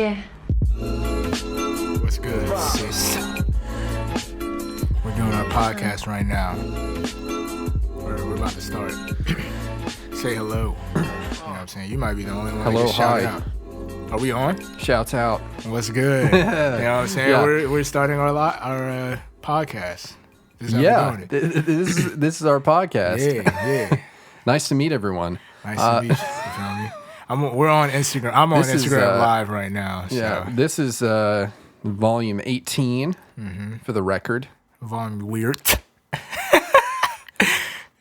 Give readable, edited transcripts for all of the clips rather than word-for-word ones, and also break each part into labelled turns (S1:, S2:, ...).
S1: Yeah.
S2: What's good, sis? We're doing our podcast right now. We're about to start. Say hello. You know what I'm saying? You might be the only one
S3: Hello,
S2: that can shout
S3: hi.
S2: out. Are we on?
S3: Shouts out.
S2: What's good? You know what I'm saying?
S3: Yeah.
S2: We're starting our podcast. This is how we're doing it.
S3: This is our podcast.
S2: Yeah.
S3: Nice to meet everyone.
S2: Nice to meet you. You feel me? We're on Instagram. I'm on
S3: This is,
S2: Instagram live right now. So.
S3: Yeah, this is volume 18 for the record.
S2: Volume WEIRDT.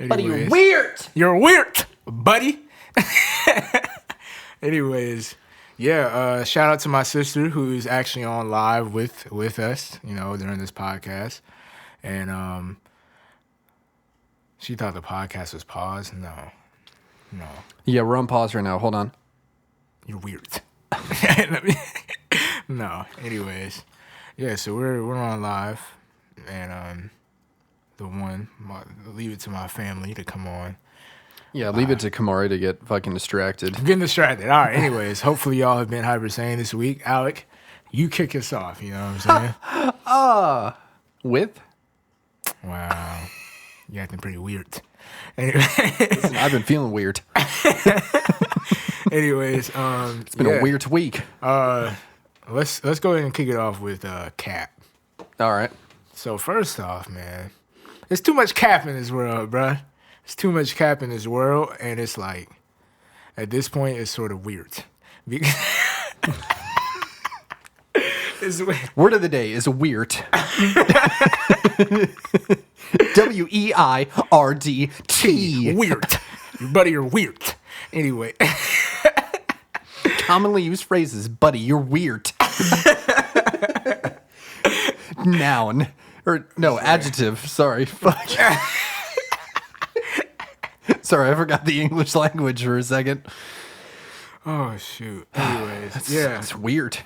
S3: Buddy, you're
S2: Anyways.
S3: weird.
S2: You're weird, buddy. Anyways, yeah, shout out to my sister who's actually on live with us, you know, during this podcast. And she thought the podcast was paused. No.
S3: Yeah, we're on pause right now. Hold on.
S2: You're weird. No. Anyways. Yeah, so we're on live. And leave it to my family to come on.
S3: Yeah, leave it to Khamari to get fucking distracted.
S2: I'm getting distracted. All right, anyways, hopefully y'all have been Hypersanedy this week. Alec, you kick us off, you know what I'm saying?
S3: With?
S2: Wow. You're acting pretty weird. Anyway,
S3: Listen, I've been feeling weird.
S2: anyways,
S3: It's been a weird week.
S2: let's go ahead and kick it off with cap.
S3: All right.
S2: So first off, man, there's too much cap in this world, bruh. There's too much cap in this world, and it's like, at this point, it's sort of weird. Because it's weird.
S3: Word of the day is weird. WEIRDT.
S2: Weird. Buddy, you're weird. Anyway.
S3: Commonly used phrases. Buddy, you're weird. Noun. Or, no, adjective. Sorry. Fuck. Sorry, I forgot the English language for a second.
S2: Oh, shoot. Anyways. Yeah.
S3: It's weird.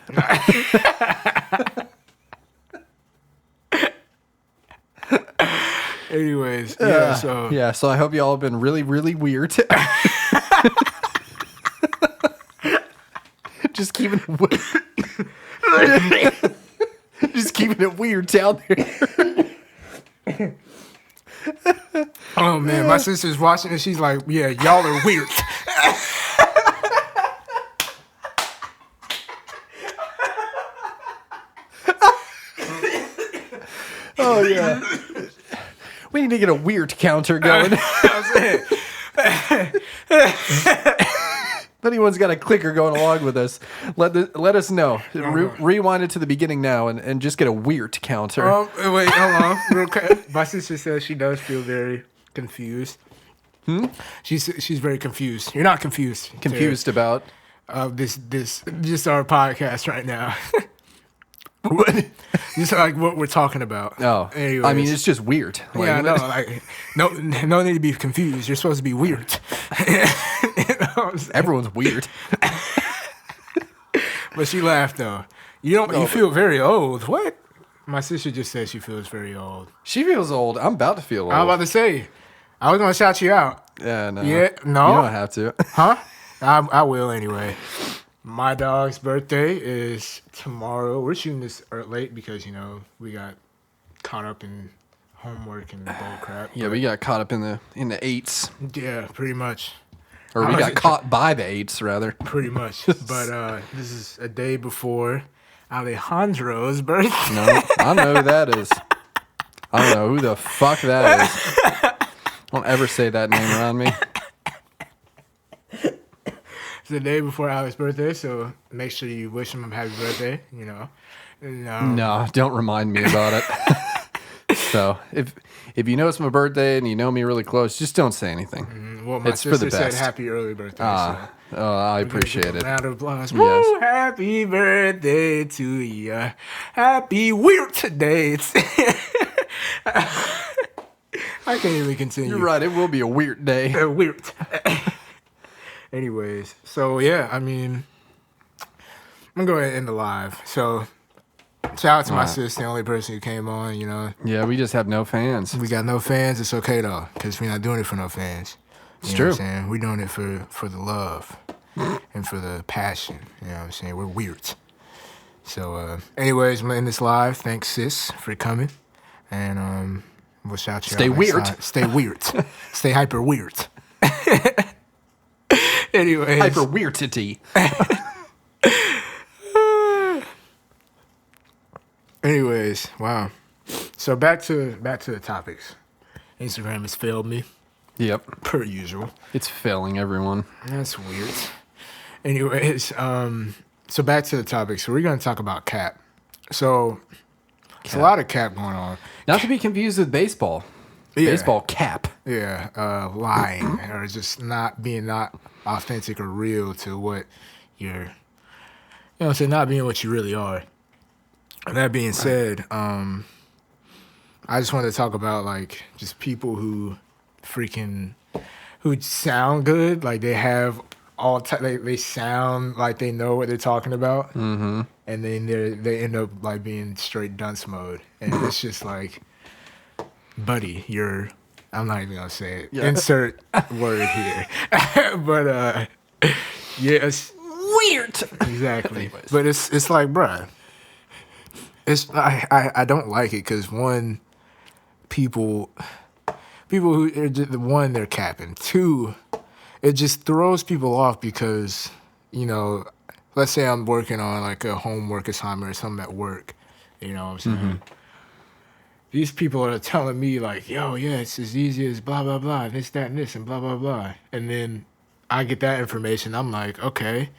S2: Anyways. Yeah, so.
S3: Yeah, so I hope you all have been really, really weird. Just keeping it weird. Just keeping it weird down there.
S2: Oh, man. My sister's watching and she's like, yeah, y'all are weird.
S3: Oh, yeah. We need to get a weird counter going. If anyone's got a clicker going along with us, let us know. Rewind it to the beginning now and just get a weird counter.
S2: Wait, hold on. Real quick. My sister says she does feel very confused. She's very confused. You're not confused.
S3: Confused about
S2: This just our podcast right now. Just like what we're talking about.
S3: Oh,
S2: Anyways.
S3: I mean, it's just weird. Like,
S2: Yeah, I know. Like, no need to be confused. You're supposed to be weird. You know what I'm saying?
S3: Everyone's weird.
S2: But she laughed though. You feel very old. What? My sister just said she feels very old.
S3: She feels old. I'm about to feel old.
S2: I'm about to say, I was gonna shout you out.
S3: Yeah, no.
S2: Yeah, no.
S3: You don't have to.
S2: Huh? I will anyway. My dog's birthday is tomorrow. We're shooting this late because, you know, we got caught up in homework and bull crap.
S3: Yeah, we got caught up in the eights.
S2: Yeah, pretty much.
S3: Or we got caught by the eights, rather.
S2: Pretty much. But this is a day before Alejandro's birthday.
S3: No, I know who that is. I don't know who the fuck that is. Don't ever say that name around me.
S2: It's the day before Alex's birthday, so make sure you wish him a happy birthday, you know. And,
S3: No, don't remind me about it. So, if you know it's my birthday and you know me really close, just don't say anything.
S2: Well, my
S3: It's for the
S2: sister said
S3: best.
S2: happy early birthday.
S3: Oh, I appreciate it.
S2: Round of applause.
S3: Yes.
S2: Woo, happy birthday to you. Happy weird today. I can't even continue.
S3: You're right. It will be a weird day.
S2: Weird. Anyways, so yeah, I mean, I'm gonna go ahead and end the live. So, shout out to my sis, the only person who came on, you know.
S3: Yeah, we just have no fans.
S2: We got no fans. It's okay though, because we're not doing it for no fans.
S3: It's
S2: You know
S3: true.
S2: what I'm saying? We're doing it for the love and for the passion. You know what I'm saying? We're weird. So, anyways, I'm in this live. Thanks, sis, for coming. And we'll shout you
S3: Stay
S2: out.
S3: weird.
S2: Stay weird. Stay hyper weird. Anyways.
S3: Hyper weirdity.
S2: Anyways, wow. So back to the topics. Instagram has failed me,
S3: Yep.
S2: per usual.
S3: It's failing everyone.
S2: That's weird. Anyways, so back to the topic. So we're going to talk about cap. So there's a lot of cap going on.
S3: Not to be confused with baseball.
S2: Yeah.
S3: Baseball cap.
S2: Yeah, lying or just not authentic or real to what you're, so not being what you really are. And that being said, I just wanted to talk about like just people who sound good, like they have they sound like they know what they're talking about, and then they end up like being straight dunce mode, and it's just like, buddy, I'm not even gonna say it.
S3: Yeah.
S2: Insert word here, but yes,
S3: Weird.
S2: exactly.
S3: Anyways.
S2: But it's like, bruh, I don't like it because one, people who are just, one, they're capping. Two, it just throws people off because, let's say I'm working on like a homework assignment or something at work, you know what I'm saying? These people are telling me like, yo, yeah, it's as easy as blah, blah, blah, this, that, and this, and blah, blah, blah. And then I get that information. I'm like, okay.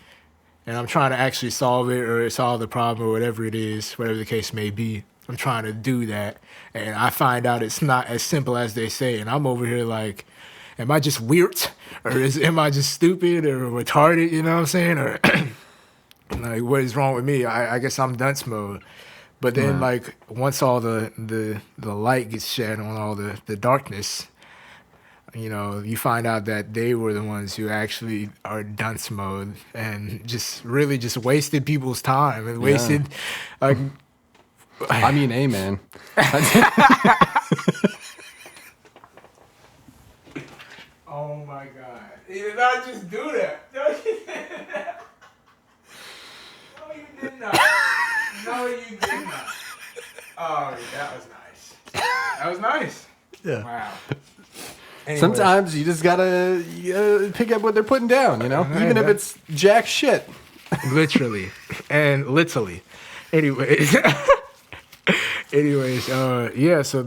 S2: And I'm trying to actually solve it or solve the problem or whatever it is, whatever the case may be. I'm trying to do that. And I find out it's not as simple as they say. And I'm over here like, am I just weird? Or am I just stupid or retarded? You know what I'm saying? Or like, what is wrong with me? I guess I'm dunce mode. But then, like, once all the light gets shed on all the darkness, you find out that they were the ones who actually are dunce mode and just really just wasted people's time and wasted, like...
S3: I mean, amen.
S2: Oh, my God. You did not just do that. No, you did not. No, you did not. No, you did not. Oh, that was nice. That was nice.
S3: Yeah.
S2: Wow. Anyways.
S3: Sometimes you just gotta pick up what they're putting down, even if it's jack shit.
S2: Literally. And literally. Anyways. Yeah, so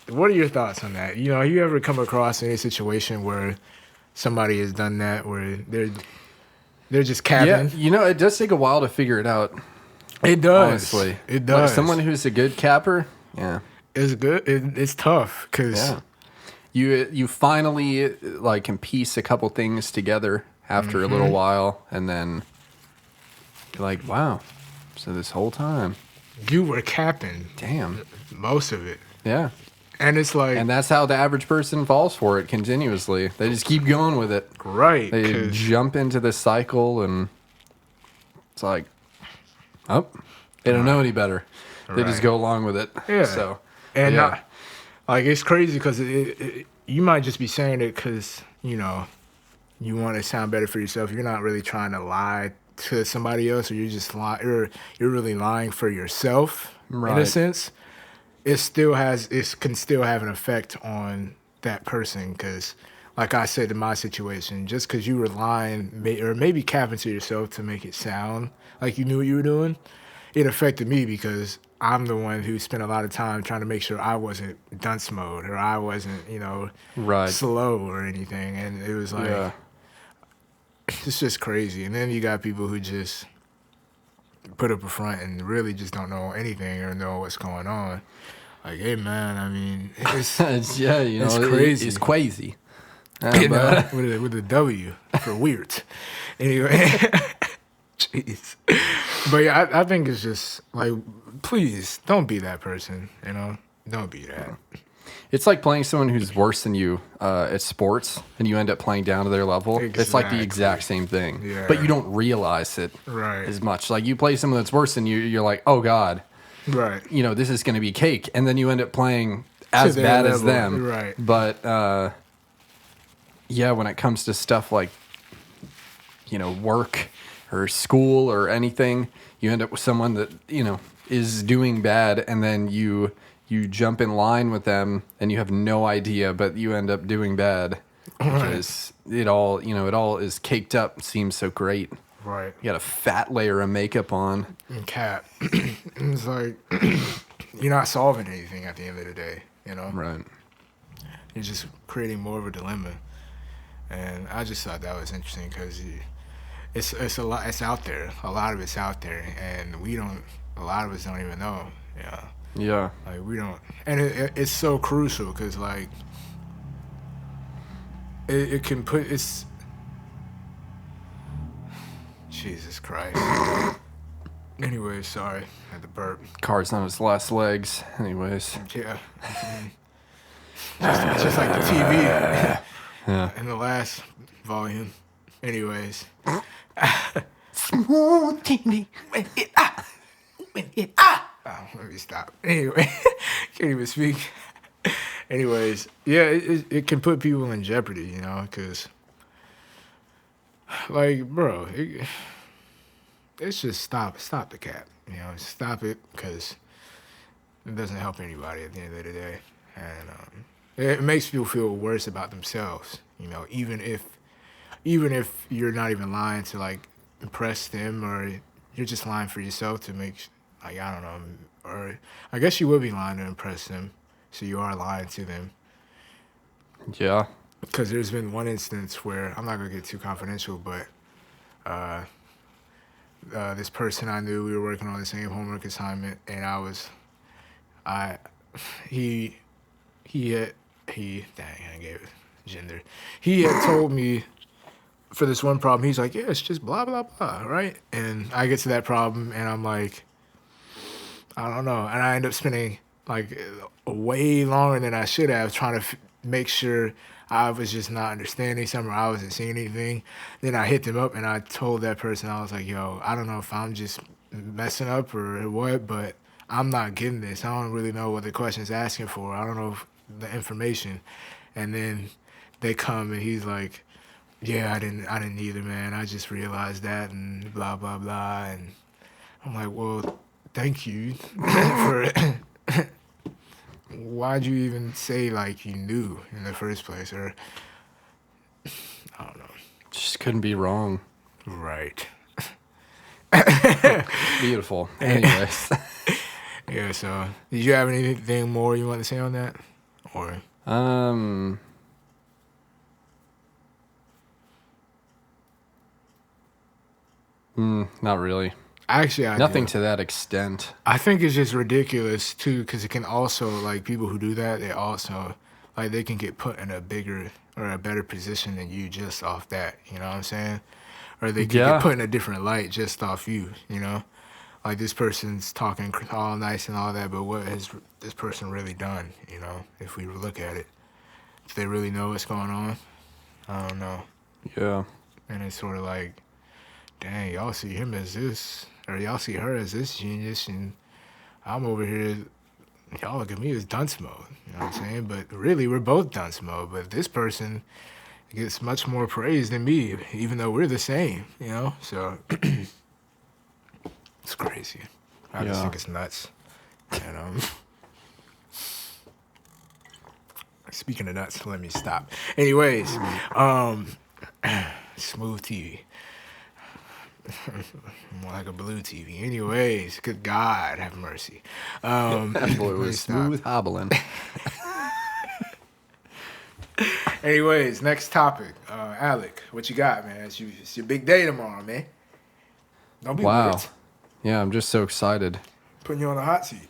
S2: what are your thoughts on that? Have you ever come across any situation where somebody has done that, where they're just capping?
S3: Yeah, it does take a while to figure it out.
S2: It does.
S3: Honestly.
S2: It does.
S3: Like someone who's a good capper, yeah.
S2: It's good. It's tough, because...
S3: Yeah. You finally like can piece a couple things together after a little while, and then you're like, wow, so this whole time...
S2: You were capping.
S3: Damn.
S2: Most of it.
S3: Yeah.
S2: And it's like...
S3: And that's how the average person falls for it continuously. They just keep going with it.
S2: Right.
S3: They jump into this cycle, and it's like, oh, they don't know any better. They just go along with it.
S2: Yeah.
S3: So,
S2: and
S3: yeah.
S2: Like, it's crazy because you might just be saying it because, you want to sound better for yourself. You're not really trying to lie to somebody else, or you're just lying, or you're really lying for yourself, in a sense. It can still have an effect on that person, because like I said in my situation, just because you were lying or maybe capping to yourself to make it sound like you knew what you were doing, it affected me because I'm the one who spent a lot of time trying to make sure I wasn't dunce mode or I wasn't, slow or anything. And it was like, it's just crazy. And then you got people who just put up a front and really just don't know anything or know what's going on. Like, hey, man, I mean, it's
S3: it's crazy. It's crazy.
S2: With a W for weird. Anyway, jeez. But yeah, I think it's just like, please don't be that person. Don't be that.
S3: It's like playing someone who's worse than you at sports, and you end up playing down to their level.
S2: Exactly.
S3: It's like the exact same thing,
S2: Yeah.
S3: but you don't realize it as much. Like you play someone that's worse than you, you're like, oh God,
S2: right?
S3: This is going to be cake, and then you end up playing as bad as them,
S2: right?
S3: But yeah, when it comes to stuff like work or school or anything, you end up with someone that, you know, is doing bad, and then you jump in line with them and you have no idea, but you end up doing bad because it all is caked up, seems so great.
S2: Right.
S3: You got a fat layer of makeup on.
S2: And cap. It's like you're not solving anything at the end of the day, you know?
S3: Right.
S2: You're just creating more of a dilemma. And I just thought that was interesting because it's a lot. It's out there. A lot of it's out there, and a lot of us don't even know. Yeah.
S3: Yeah.
S2: Like we don't, and it's so crucial because like it can put it's. Jesus Christ. Anyways, sorry, I had to burp.
S3: Car's on its last legs. Anyways.
S2: Yeah. just like the TV.
S3: Yeah.
S2: In the last volume. Anyways.
S3: Smooth TV.
S2: Let me stop. Anyway, can't even speak. Anyways, yeah, it can put people in jeopardy, you know, because, like, bro, it's just stop the cap, you know, stop it, because it doesn't help anybody at the end of the day, and it makes people feel worse about themselves, you know, even if you're not even lying to like impress them, or you're just lying for yourself to make, like, I don't know, or I guess you would be lying to impress them, so you are lying to them.
S3: Yeah.
S2: Because there's been one instance where, I'm not going to get too confidential, but this person I knew, we were working on the same homework assignment, and dang, I gave it gender. He had told me for this one problem, he's like, yeah, it's just blah, blah, blah, right? And I get to that problem, and I'm like, I don't know. And I end up spending, like, way longer than I should have trying to make sure I was just not understanding something, or I wasn't seeing anything. Then I hit them up, and I told that person, I was like, yo, I don't know if I'm just messing up or what, but I'm not getting this. I don't really know what the question's asking for. I don't know the information. And then they come, and he's like, yeah, I didn't either, man. I just realized that, and blah, blah, blah. And I'm like, well, thank you for why'd you even say, like, you knew in the first place? Or, I don't know.
S3: Just couldn't be wrong.
S2: Right.
S3: Beautiful. Anyways.
S2: Yeah, so, did you have anything more you want to say on that? Or?
S3: Not really.
S2: Actually,
S3: Nothing to that extent.
S2: I think it's just ridiculous, too, because it can also, like, people who do that, they also, like, they can get put in a bigger or a better position than you just off that, you know what I'm saying? Or they can get put in a different light just off you, you know? Like, this person's talking all nice and all that, but what has this person really done, you know, if we look at it? Do they really know what's going on? I don't know.
S3: Yeah.
S2: And it's sort of like, dang, y'all see him as this, or y'all see her as this genius, and I'm over here, y'all look at me as dunce mode, you know what I'm saying? But really, we're both dunce mode, but this person gets much more praise than me, even though we're the same, you know? So, it's crazy. I just think it's nuts. And, speaking of nuts, let me stop. Anyways, smooth TV. More like a blue TV. Anyways, good God, have mercy.
S3: That boy was smooth hobbling.
S2: Anyways, next topic. Alec, what you got, man? It's your big day tomorrow, man. Don't be weird.
S3: Yeah, I'm just so excited.
S2: Putting you on the hot seat.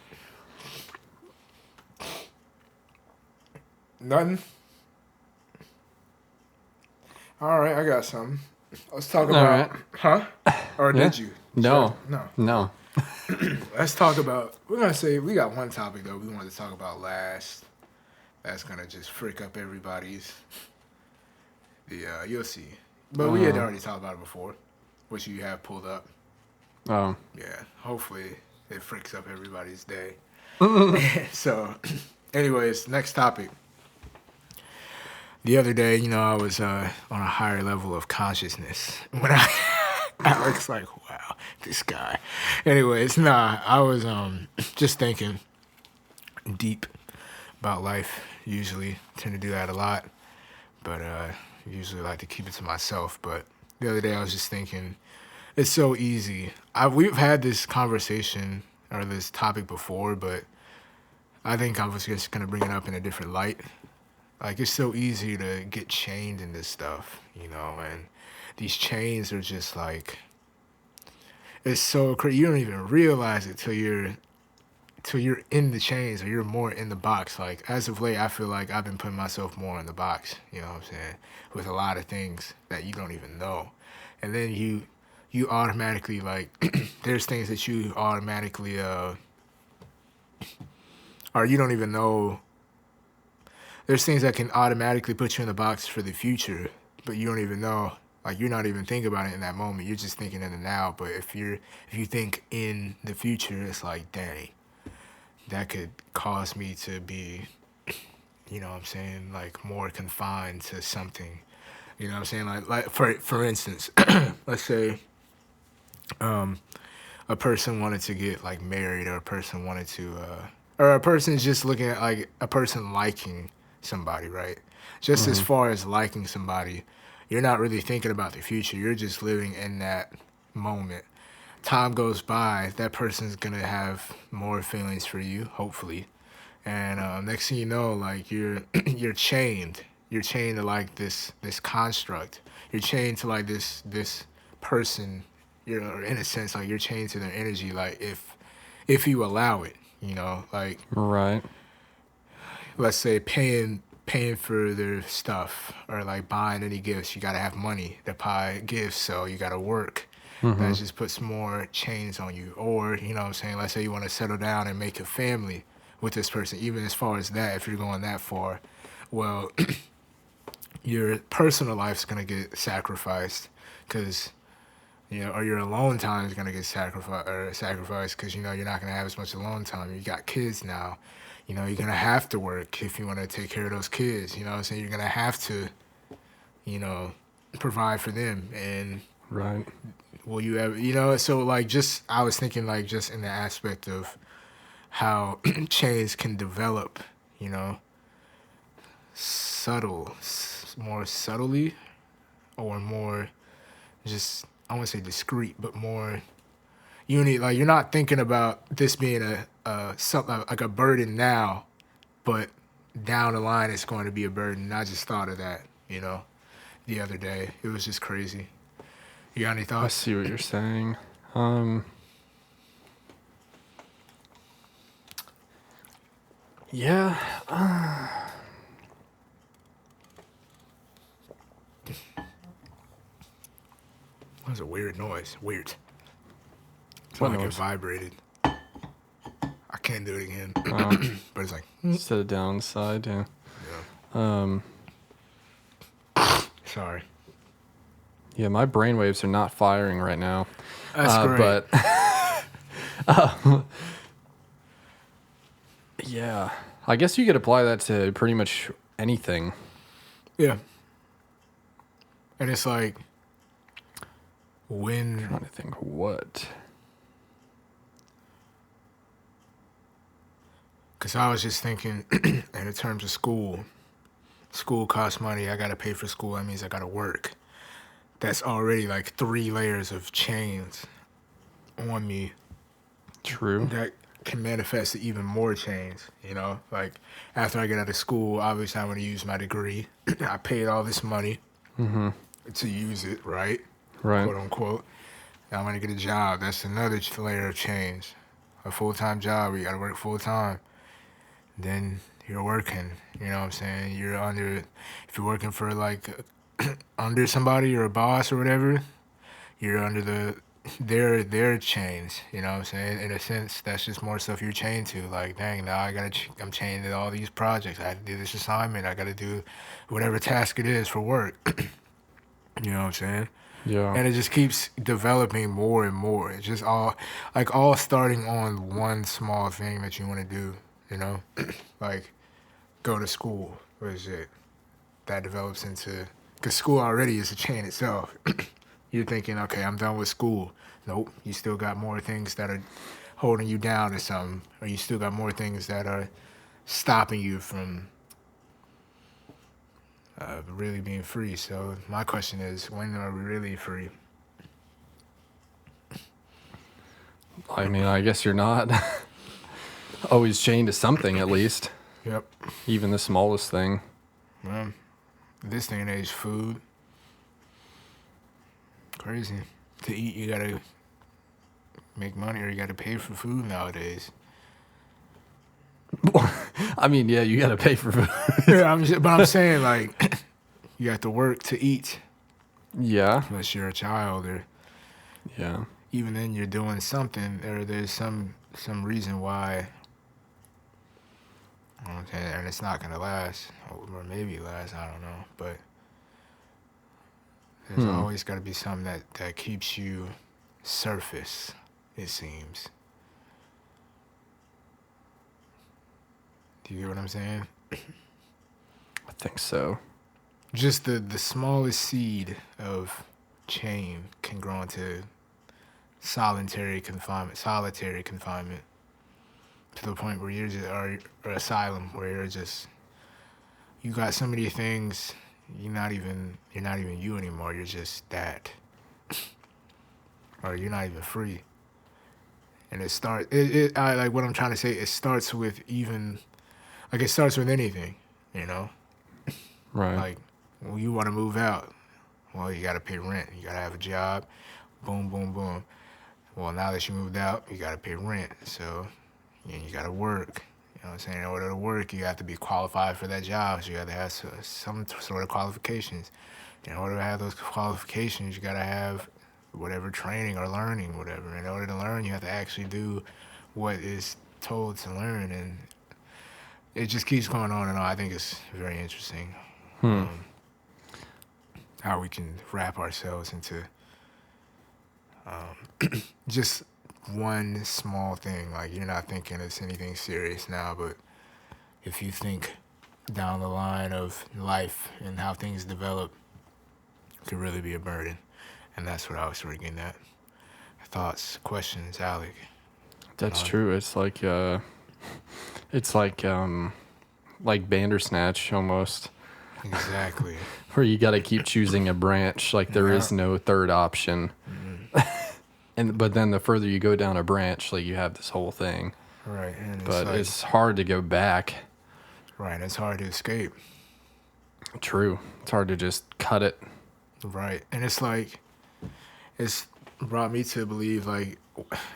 S2: Nothing? All right, I got something. Let's talk about...
S3: Right.
S2: Huh? Or did you?
S3: No.
S2: Sure.
S3: No.
S2: Let's talk about... We're going to say... We got one topic, though, we wanted to talk about last. That's going to just freak up everybody's... You'll see. But we had already talked about it before, which you have pulled up.
S3: Oh.
S2: Yeah, hopefully it freaks up everybody's day. So, anyways, next topic. The other day, you know, I was on a higher level of consciousness when Alex like, wow, this guy. Anyways, nah, I was just thinking deep about life. Usually tend to do that a lot, but usually like to keep it to myself. But the other day I was just thinking, it's so easy. We've had this conversation or this topic before, but I think I was just gonna bring it up in a different light. Like, it's so easy to get chained in this stuff, and these chains are just like, it's so crazy. You don't even realize it till you're in the chains or you're more in the box. Like, as of late, I feel like I've been putting myself more in the box, you know what I'm saying? With a lot of things that you don't even know. And then you automatically, like, there's things that you automatically, or you don't even know. There's things that can automatically put you in the box for the future, but you don't even know. Like, you're not even thinking about it in that moment. You're just thinking in the now. But if you think in the future, it's like, dang, that could cause me to be, you know what I'm saying, like, more confined to something. You know what I'm saying? Like for instance, let's say a person wanted to get, like, married, or a person wanted to, or a person's just looking at, like, a person liking somebody, right? Just as far as liking somebody, you're not really thinking about the future. You're just living in that moment. Time goes by, that person's gonna have more feelings for you, hopefully. And next thing you know, like, you're chained. You're chained to, like, this construct. You're chained to, like, this person. You're, in a sense, like, you're chained to their energy. Like, if you allow it, like,
S3: Right.
S2: let's say paying for their stuff, or like buying any gifts. You gotta have money to buy gifts, so you gotta work. That just puts more chains on you. Or, you know what I'm saying, let's say you want to settle down and make a family with this person. Even as far as that, if you're going that far, well, your personal life's gonna get sacrificed, because or your alone time is gonna get sacrificed because you're not gonna have as much alone time. You got kids now. You're gonna have to work if you want to take care of those kids. You know what I'm saying? You're gonna have to, provide for them. And
S3: Right.
S2: will you ever, so, like, just, I was thinking, like, just in the aspect of how chains can develop, more subtly, or more just, I wouldn't say discreet, but more like, you're not thinking about this being something like a burden now, but down the line it's going to be a burden. I just thought of that, the other day. It was just crazy. You got any
S3: I
S2: thoughts?
S3: see what you're saying. Yeah.
S2: That was a weird noise. Weird. It's
S3: What
S2: like it
S3: noise?
S2: vibrated. I can't do it again. But it's like,
S3: Set it down the side, yeah.
S2: Sorry.
S3: Yeah, my brainwaves are not firing right now.
S2: That's great.
S3: But yeah, I guess you could apply that to pretty much anything.
S2: Yeah. And it's like,
S3: I'm trying to think what.
S2: because I was just thinking in terms of school. School costs money. I got to pay for school. That means I got to work. That's already like 3 layers of chains on me
S3: True.
S2: that can manifest to even more chains, Like, after I get out of school, obviously I'm going to use my degree. I paid all this money to use it, right?
S3: Right.
S2: Quote unquote. Now I'm going to get a job. That's another layer of chains. A full-time job where you got to work full-time. Then you're working, you know what I'm saying? If you're working for, like, under somebody or a boss or whatever, you're under their chains, you know what I'm saying? In a sense, that's just more stuff you're chained to. Like, dang, now I'm chained to all these projects. I had to do this assignment. I got to do whatever task it is for work. You know what I'm saying?
S3: Yeah.
S2: And it just keeps developing more and more. It's just all starting on one small thing that you want to do, like, go to school. What is it? That develops into, because school already is a chain itself. You're thinking, okay, I'm done with school. Nope, you still got more things that are holding you down or something, or you still got more things that are stopping you from really being free. So my question is, when are we really free?
S3: I mean, I guess you're not always chained to something, at least.
S2: Yep.
S3: Even the smallest thing.
S2: Well, this day and age, food. Crazy. To eat, you gotta make money or you gotta pay for food nowadays.
S3: I mean, yeah, you got to pay for food.
S2: Yeah, but I'm saying, like, you have to work to eat.
S3: Yeah.
S2: Unless you're a child, or
S3: Yeah.
S2: even then you're doing something, or there's some reason why. Okay, and it's not gonna last, or maybe last. I don't know, but there's always got to be something that keeps you surface. It seems. Do you get what I'm saying?
S3: I think so.
S2: Just the smallest seed of change can grow into solitary confinement to the point where you're just, or asylum, where you got so many things, you're not even you anymore. You're just that, or you're not even free. And I like what I'm trying to say. It starts with it starts with anything, you know.
S3: Right.
S2: Like, when you want to move out, well, you got to pay rent. You got to have a job. Boom, boom, boom. Well, now that you moved out, you got to pay rent. So, you got to work. You know what I'm saying? In order to work, you have to be qualified for that job. So you got to have some sort of qualifications. In order to have those qualifications, you got to have whatever training or learning, whatever. In order to learn, you have to actually do what is told to learn. And it just keeps going on and on. I think it's very interesting. How we can wrap ourselves into just one small thing. Like, you're not thinking it's anything serious now, but if you think down the line of life and how things develop, it could really be a burden. And that's what I was sort of getting at. Thoughts, questions, Alec?
S3: That's true. It's like Bandersnatch almost.
S2: Exactly.
S3: Where you got to keep choosing a branch, like there is no third option. But then the further you go down a branch, like you have this whole thing.
S2: Right. And
S3: But it's hard to go back.
S2: Right, and it's hard to escape.
S3: True. It's hard to just cut it.
S2: Right. And it's like, it's brought me to believe, like,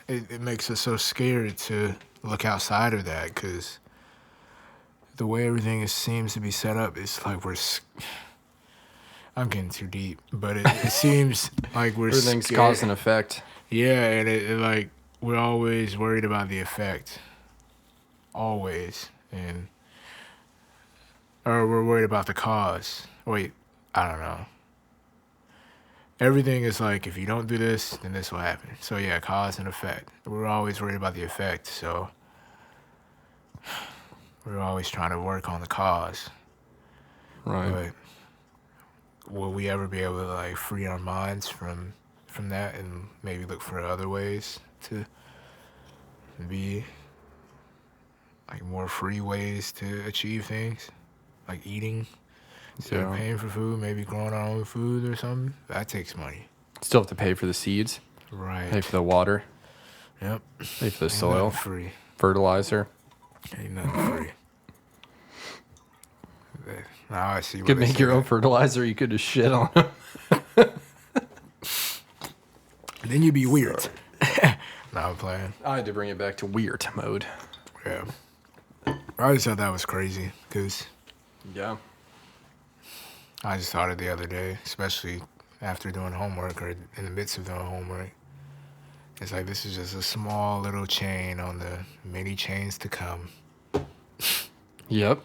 S2: it makes us so scared to look outside of that, because the way everything seems to be set up, it's like I'm getting too deep, but it seems like we're
S3: Everything's
S2: scared.
S3: cause and effect.
S2: Yeah, and it like, we're always worried about the effect. Always. Or we're worried about the cause. Wait, I don't know. Everything is like, if you don't do this, then this will happen. So yeah, cause and effect. We're always worried about the effect, so we're always trying to work on the cause.
S3: Right.
S2: But will we ever be able to, like, free our minds from that and maybe look for other ways to be, like, more free ways to achieve things? Like eating, instead of paying for food, maybe growing our own food or something. That takes money.
S3: Still have to pay for the seeds.
S2: Right.
S3: Pay for the water.
S2: Yep.
S3: Pay for the
S2: Ain't
S3: soil.
S2: nothing free.
S3: Fertilizer.
S2: Ain't nothing free. Now I see.
S3: You could make your own fertilizer. You could just shit on them.
S2: Then you'd be weird. No, I'm playing.
S3: I had to bring it back to weird mode.
S2: Yeah. I just thought that was crazy, because
S3: Yeah.
S2: I just thought it the other day, especially after doing homework or in the midst of doing homework. It's like, this is just a small little chain on the many chains to come.
S3: Yep.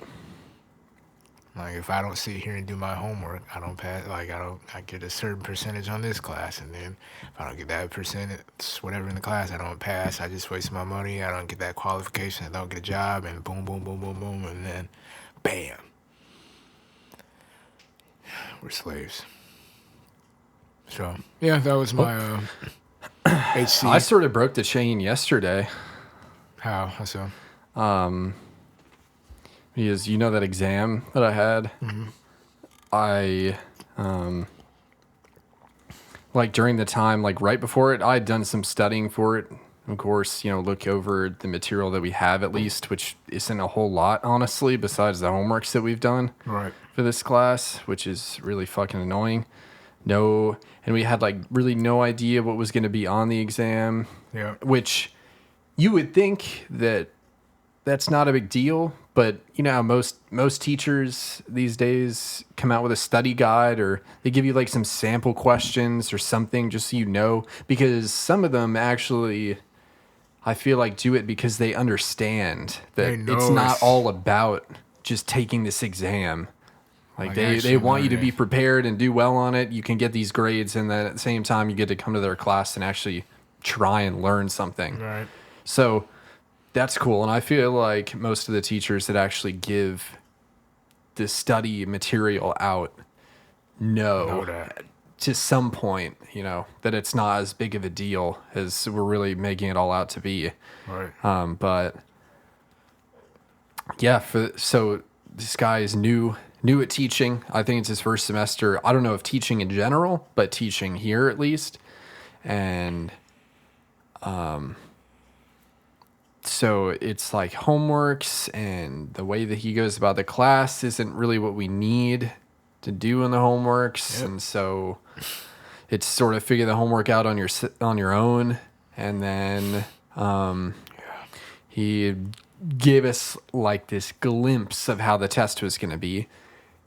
S2: Like, if I don't sit here and do my homework, I don't pass. Like, I get a certain percentage on this class, and then if I don't get that percentage, whatever in the class, I don't pass. I just waste my money. I don't get that qualification. I don't get a job, and boom, boom, boom, boom, boom, and then bam. We're slaves. So yeah, that was my HC.
S3: I sort of broke the chain yesterday.
S2: How so?
S3: Because you know that exam that I had?
S2: Mm-hmm.
S3: I, like during the time, like right before it, I had done some studying for it. Of course, look over the material that we have at least, which isn't a whole lot, honestly, besides the homeworks that we've done for this class, which is really fucking annoying. And we had like really no idea what was going to be on the exam.
S2: Yeah.
S3: Which you would think that that's not a big deal, but you know how most teachers these days come out with a study guide, or they give you like some sample questions or something just so you know, because some of them actually, I feel like, do it because they understand that it's not all about just taking this exam. Like they want you to be prepared and do well on it. You can get these grades, and then at the same time you get to come to their class and actually try and learn something.
S2: Right.
S3: So that's cool. And I feel like most of the teachers that actually give the study material out know to some point, that it's not as big of a deal as we're really making it all out to be.
S2: Right.
S3: But yeah, so this guy is new at teaching. I think it's his first semester. I don't know if teaching in general, but teaching here at least. And so it's like homeworks, and the way that he goes about the class isn't really what we need to do in the homeworks. Yep. And so it's sort of figure the homework out on your own. And then he gave us like this glimpse of how the test was going to be.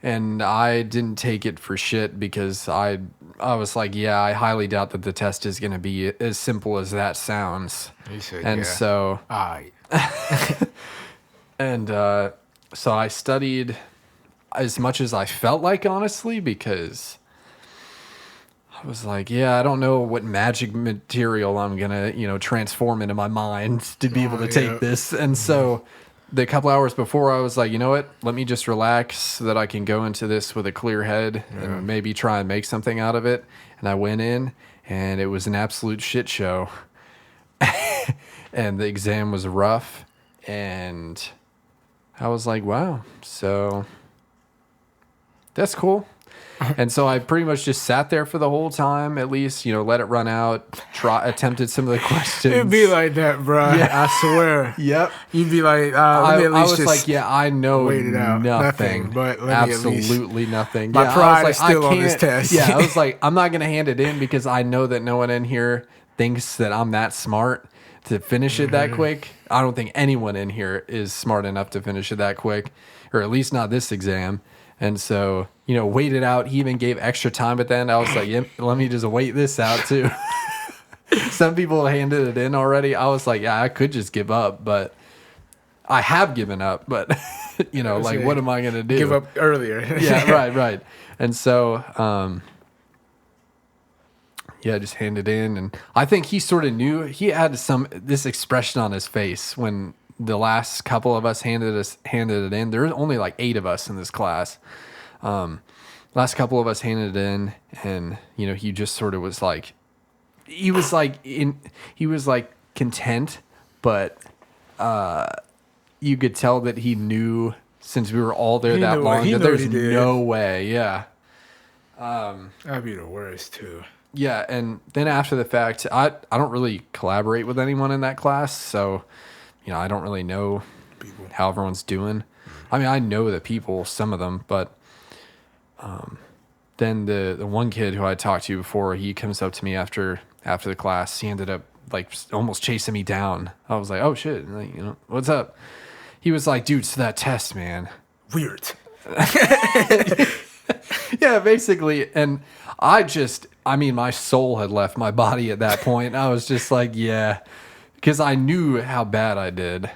S3: And I didn't take it for shit because I was like, yeah, I highly doubt that the test is going to be as simple as that sounds.
S2: He said,
S3: and
S2: yeah.
S3: So, and so I studied as much as I felt like, honestly, because I was like, yeah, I don't know what magic material I'm going to, transform into my mind to be able to take this. And so the couple hours before, I was like, you know what? Let me just relax so that I can go into this with a clear head and maybe try and make something out of it. And I went in, and it was an absolute shit show. And the exam was rough. And I was like, wow, so that's cool. And so I pretty much just sat there for the whole time, at least, let it run out, attempted some of the questions.
S2: It'd be like that, bro. Yeah. I swear.
S3: Yep.
S2: You'd be like, let me at least
S3: I was like, yeah, I know nothing.
S2: But
S3: absolutely nothing.
S2: My pride is still on this test.
S3: Yeah, I was like, I'm not going to hand it in because I know that no one in here thinks that I'm that smart to finish it that quick. I don't think anyone in here is smart enough to finish it that quick, or at least not this exam. And so, wait it out. He even gave extra time at the end. I was like, yeah, let me just wait this out too. Some people handed it in already. I was like, yeah, I could just give up, but I have given up. But, what am I going to do?
S2: Give up earlier.
S3: Yeah, right. And so, just hand it in. And I think he sort of knew. He had this expression on his face when the last couple of us handed it in. There's only like 8 of us in this class. Last couple of us handed it in, and he just sort of was like, he was like content, but you could tell that he knew, since we were all there that long, that there's no way. Yeah.
S2: That'd be the worst too.
S3: Yeah, and then after the fact, I don't really collaborate with anyone in that class, so I don't really know how everyone's doing. I mean, I know the people, some of them, but then the one kid who I talked to before, he comes up to me after the class. He ended up like almost chasing me down. I was like, oh shit, like, what's up? He was like, dude, so that test, man.
S2: Weird.
S3: Yeah, basically. And my soul had left my body at that point. I was just like, yeah, because I knew how bad I did.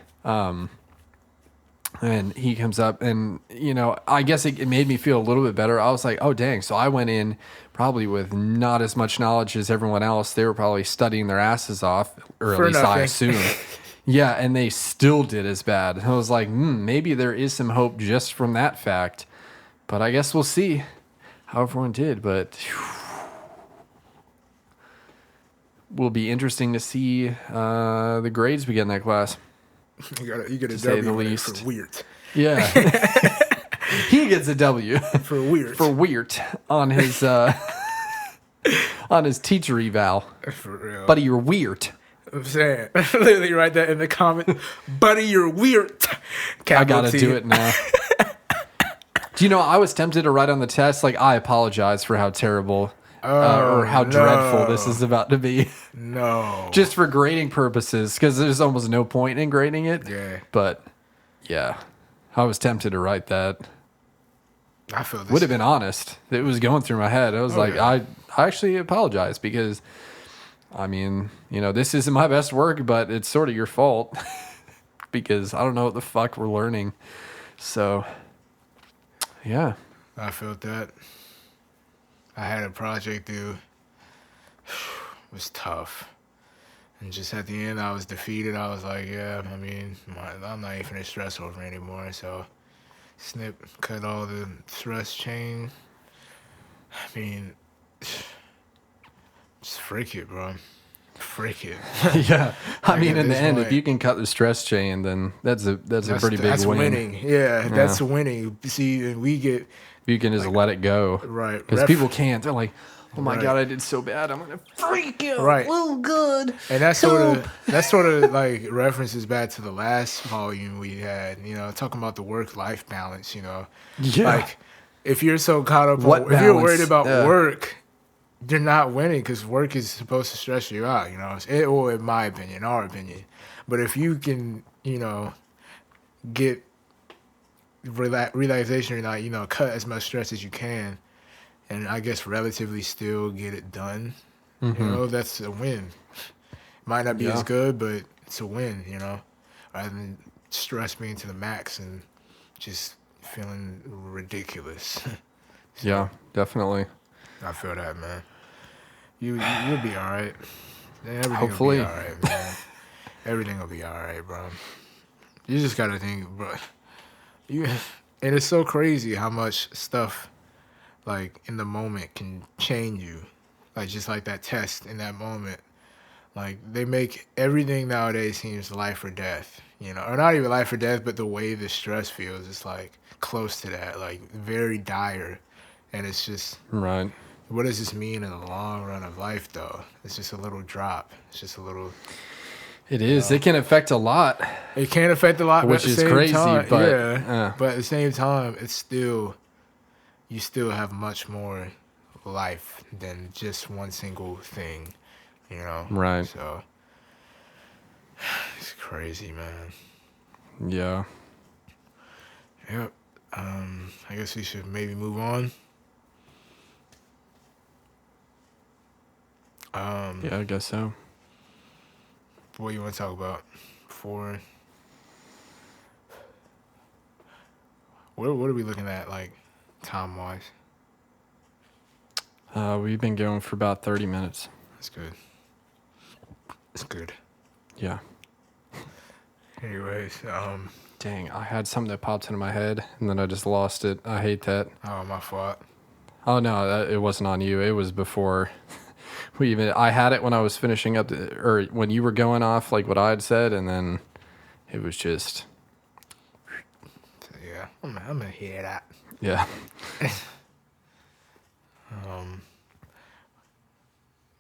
S3: And he comes up, and, I guess it made me feel a little bit better. I was like, oh, dang. So I went in probably with not as much knowledge as everyone else. They were probably studying their asses off, or at least I assume. Yeah, and they still did as bad. And I was like, maybe there is some hope just from that fact. But I guess we'll see how everyone did. But will be interesting to see the grades we get in that class.
S2: You get a
S3: say
S2: W
S3: the
S2: for
S3: least.
S2: weird.
S3: Yeah. He gets a W
S2: For weird.
S3: for WEIRDT on his teacher eval.
S2: For real.
S3: Buddy, you're weird.
S2: I'm saying. Literally write that in the comment. Buddy, you're weird.
S3: I gotta do it now. Do you know, I was tempted to write on the test, like, I apologize for how terrible or how dreadful this is about to be.
S2: No.
S3: Just for grading purposes, because there's almost no point in grading it.
S2: Yeah.
S3: But, yeah, I was tempted to write that.
S2: I feel this.
S3: Would have been honest. It was going through my head. I was like,
S2: yeah.
S3: I actually apologize because, I mean, you know, this isn't my best work, but it's sort of your fault because I don't know what the fuck we're learning. So, yeah.
S2: I felt that. I had a project due. It was tough. And just at the end, I was defeated. I was like, yeah, I mean, I'm not even going to stress over it anymore. So, cut all the stress chain. I mean, just frick it, bro. Frick it.
S3: Yeah. I
S2: Like,
S3: mean,
S2: at
S3: in the
S2: this
S3: end, if
S2: point-
S3: you can cut the stress chain, then that's a pretty big
S2: That's
S3: win.
S2: winning. Yeah, that's winning. See, and we get
S3: You can just let it go.
S2: right
S3: Because people can't. They're like, oh my
S2: Right.
S3: God, I did so bad. I'm going to freak you.
S2: Right.
S3: Oh, good.
S2: And that sort of like references back to the last volume we had, you know, talking about the work-life balance, you know.
S3: Yeah.
S2: Like, if you're so caught up
S3: What
S2: on, if you're worried
S3: balance?
S2: about
S3: Yeah.
S2: work, you're not winning because work is supposed to stress you out, you know. Or in my opinion, our opinion. But if you can, you know, get relaxation or not, you know, cut as much stress as you can, and I guess relatively still get it done, you know, that's a win. Might not be
S3: Yeah.
S2: as good, but it's a win, you know, rather than stress being to the max and just feeling ridiculous.
S3: Yeah, definitely.
S2: I feel that, man. You'll be all right. Everything
S3: Hopefully.
S2: will be all right, man. Everything will be all right, bro. You just gotta think, bro. And it's so crazy how much stuff, like, in the moment can change you. Like, just like that test in that moment. Like, they make everything nowadays seems life or death, you know? Or not even life or death, but the way the stress feels is, like, close to that. Like, very dire. And it's just,
S3: Right.
S2: what does this mean in the long run of life, though? It's just a little drop. It's just a little...
S3: It is. It can affect a lot.
S2: It can affect a lot,
S3: Which
S2: but at the
S3: is
S2: same
S3: crazy,
S2: time,
S3: but,
S2: yeah. But at the same time, it's still, you still have much more life than just one single thing, you know?
S3: Right.
S2: So, it's crazy, man.
S3: Yeah.
S2: Yep. I guess we should maybe move on.
S3: Yeah, I guess so.
S2: What do you want to talk about? What are we looking at, like, time-wise?
S3: We've been going for about 30 minutes.
S2: That's good. It's good.
S3: Yeah.
S2: Anyways,
S3: Dang, I had something that popped into my head, and then I just lost it. I hate that.
S2: oh, my fault.
S3: Oh, no, it wasn't on you. It was before I had it when I was finishing up, or when you were going off, like what I had said, and then it was just,
S2: So, yeah, I'm gonna hear that.
S3: yeah.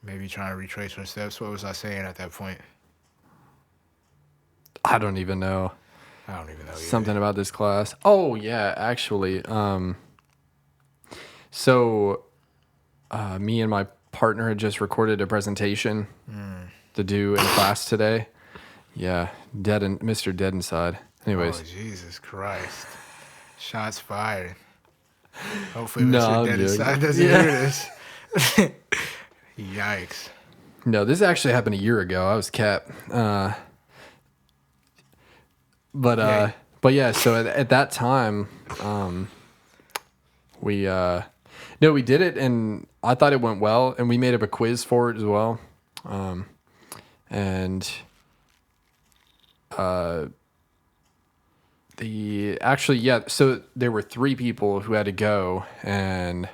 S2: Maybe trying to retrace my steps. What was I saying at that point?
S3: I don't even know.
S2: I don't even know. Either.
S3: Something about this class. Oh, yeah, actually. So me and my partner had just recorded a presentation to do in class today. Yeah, Mr. Dead Inside. Anyways.
S2: Oh, Jesus Christ. Shots fired. Hopefully
S3: No,
S2: Mr.
S3: I'm
S2: Dead
S3: joking.
S2: Inside doesn't hear this. Yikes.
S3: No, this actually happened a year ago. I was capped. But yeah, so at that time, we did it, and I thought it went well, and we made up a quiz for it as well. So there were 3 people who had to go, and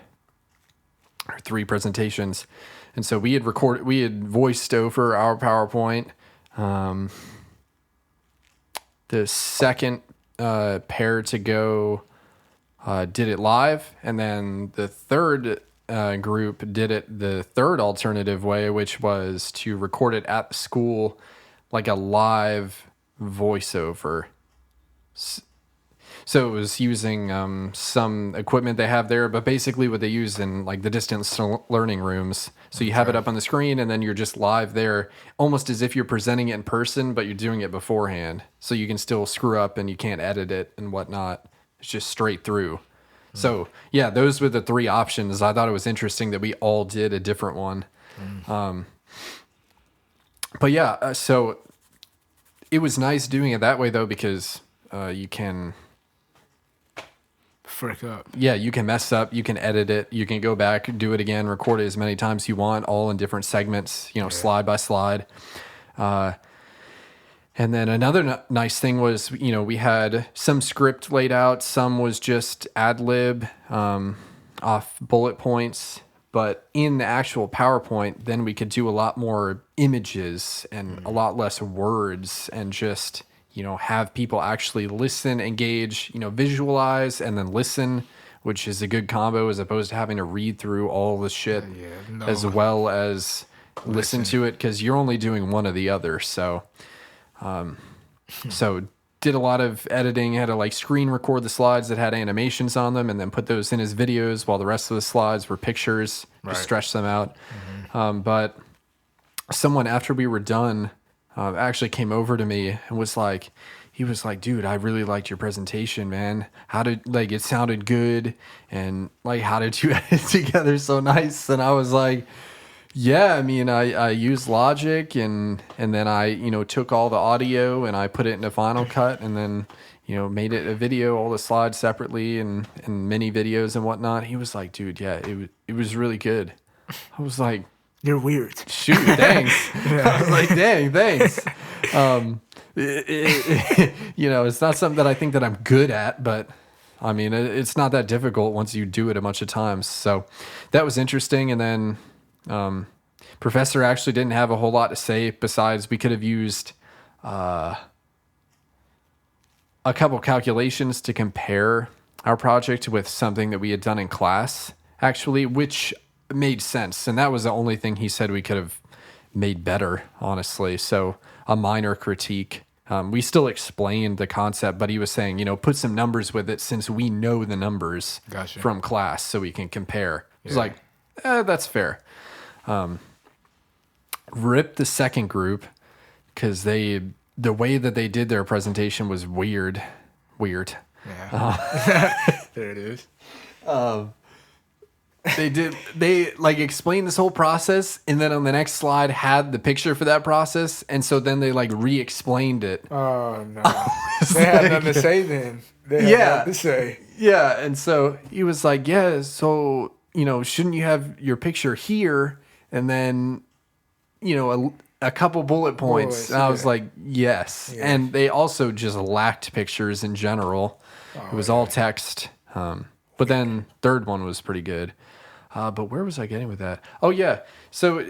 S3: or 3 presentations. And so we had voiced over our PowerPoint. The second pair to go did it live, and then the third group did it the third alternative way, which was to record it at the school, like a live voiceover. So it was using some equipment they have there, but basically what they use in like the distance learning rooms. So you have it up on the screen, and then you're just live there, almost as if you're presenting it in person, but you're doing it beforehand. So you can still screw up and you can't edit it and whatnot. It's just straight through. So yeah, those were the 3 options. I thought it was interesting that we all did a different one. But yeah, so it was nice doing it that way though, because you can
S2: frick up.
S3: Yeah, you can mess up, you can edit it, you can go back, do it again, record it as many times as you want, all in different segments, slide by slide. And then another nice thing was, we had some script laid out, some was just ad lib off bullet points, but in the actual PowerPoint, then we could do a lot more images and a lot less words, and just have people actually listen, engage, visualize, and then listen, which is a good combo as opposed to having to read through all the shit as well as listen to it, because you're only doing one or the other. So, did a lot of editing, had to like screen record the slides that had animations on them and then put those in as videos while the rest of the slides were pictures, just stretch them out. But someone, after we were done, actually came over to me and was like, dude, I really liked your presentation, man. It sounded good, and like, how did you edit it together so nice? And I was like, yeah, I mean, I used Logic, and then I, took all the audio and I put it into Final Cut, and then, made it a video, all the slides separately and mini videos and whatnot. He was like, dude, yeah, it was really good. I was like,
S2: you're weird.
S3: Shoot, thanks. I was like, dang, thanks. It's not something that I think that I'm good at, but I mean, it's not that difficult once you do it a bunch of times. So that was interesting. And then Professor actually didn't have a whole lot to say, besides we could have used a couple calculations to compare our project with something that we had done in class, actually, which made sense. And that was the only thing he said we could have made better, honestly. So a minor critique. We still explained the concept, but he was saying, put some numbers with it, since we know the numbers from class, so we can compare. It was like, that's fair. Rip the second group, because the way that they did their presentation was weird.
S2: Yeah. There it is.
S3: They like explained this whole process, and then on the next slide had the picture for that process, and so then they like re-explained it.
S2: Oh no. They had nothing to say then. They had nothing to say.
S3: Yeah, and so he was like, yeah, so shouldn't you have your picture here, and then a couple bullet points? And I was like, yes. Yeah. And they also just lacked pictures in general. It was all text. But then third one was pretty good. But where was I getting with that? Oh, yeah. So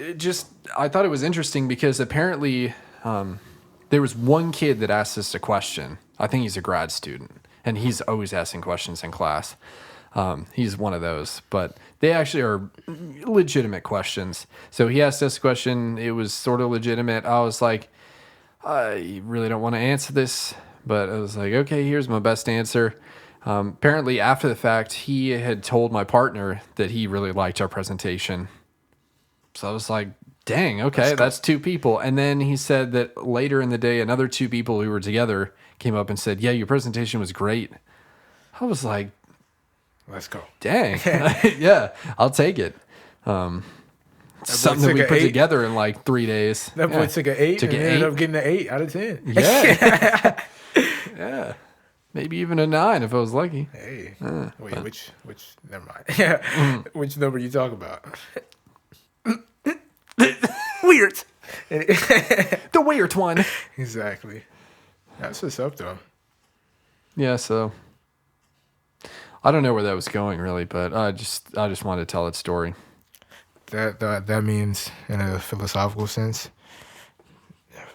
S3: I thought it was interesting because apparently there was one kid that asked us a question. I think he's a grad student, and he's always asking questions in class. He's one of those, but they actually are legitimate questions. So he asked us a question. It was sort of legitimate. I was like, I really don't want to answer this, but I was like, okay, here's my best answer. Apparently, after the fact, he had told my partner that he really liked our presentation. So I was like, dang, okay, that's 2 people. And then he said that later in the day, another 2 people who were together came up and said, yeah, your presentation was great. I was like,
S2: let's go.
S3: Dang. Yeah, I'll take it. Something that we put together in like 3 days.
S2: That boy took an 8 and ended up getting an 8 out of 10.
S3: Yeah. Yeah. Maybe even a 9 if I was lucky.
S2: Hey. Wait, which never mind. Yeah. Which number you talk about?
S3: Weird. The weird one.
S2: Exactly. That's what's up though.
S3: Yeah, so I don't know where that was going really, but I just wanted to tell that story.
S2: that means in a philosophical sense?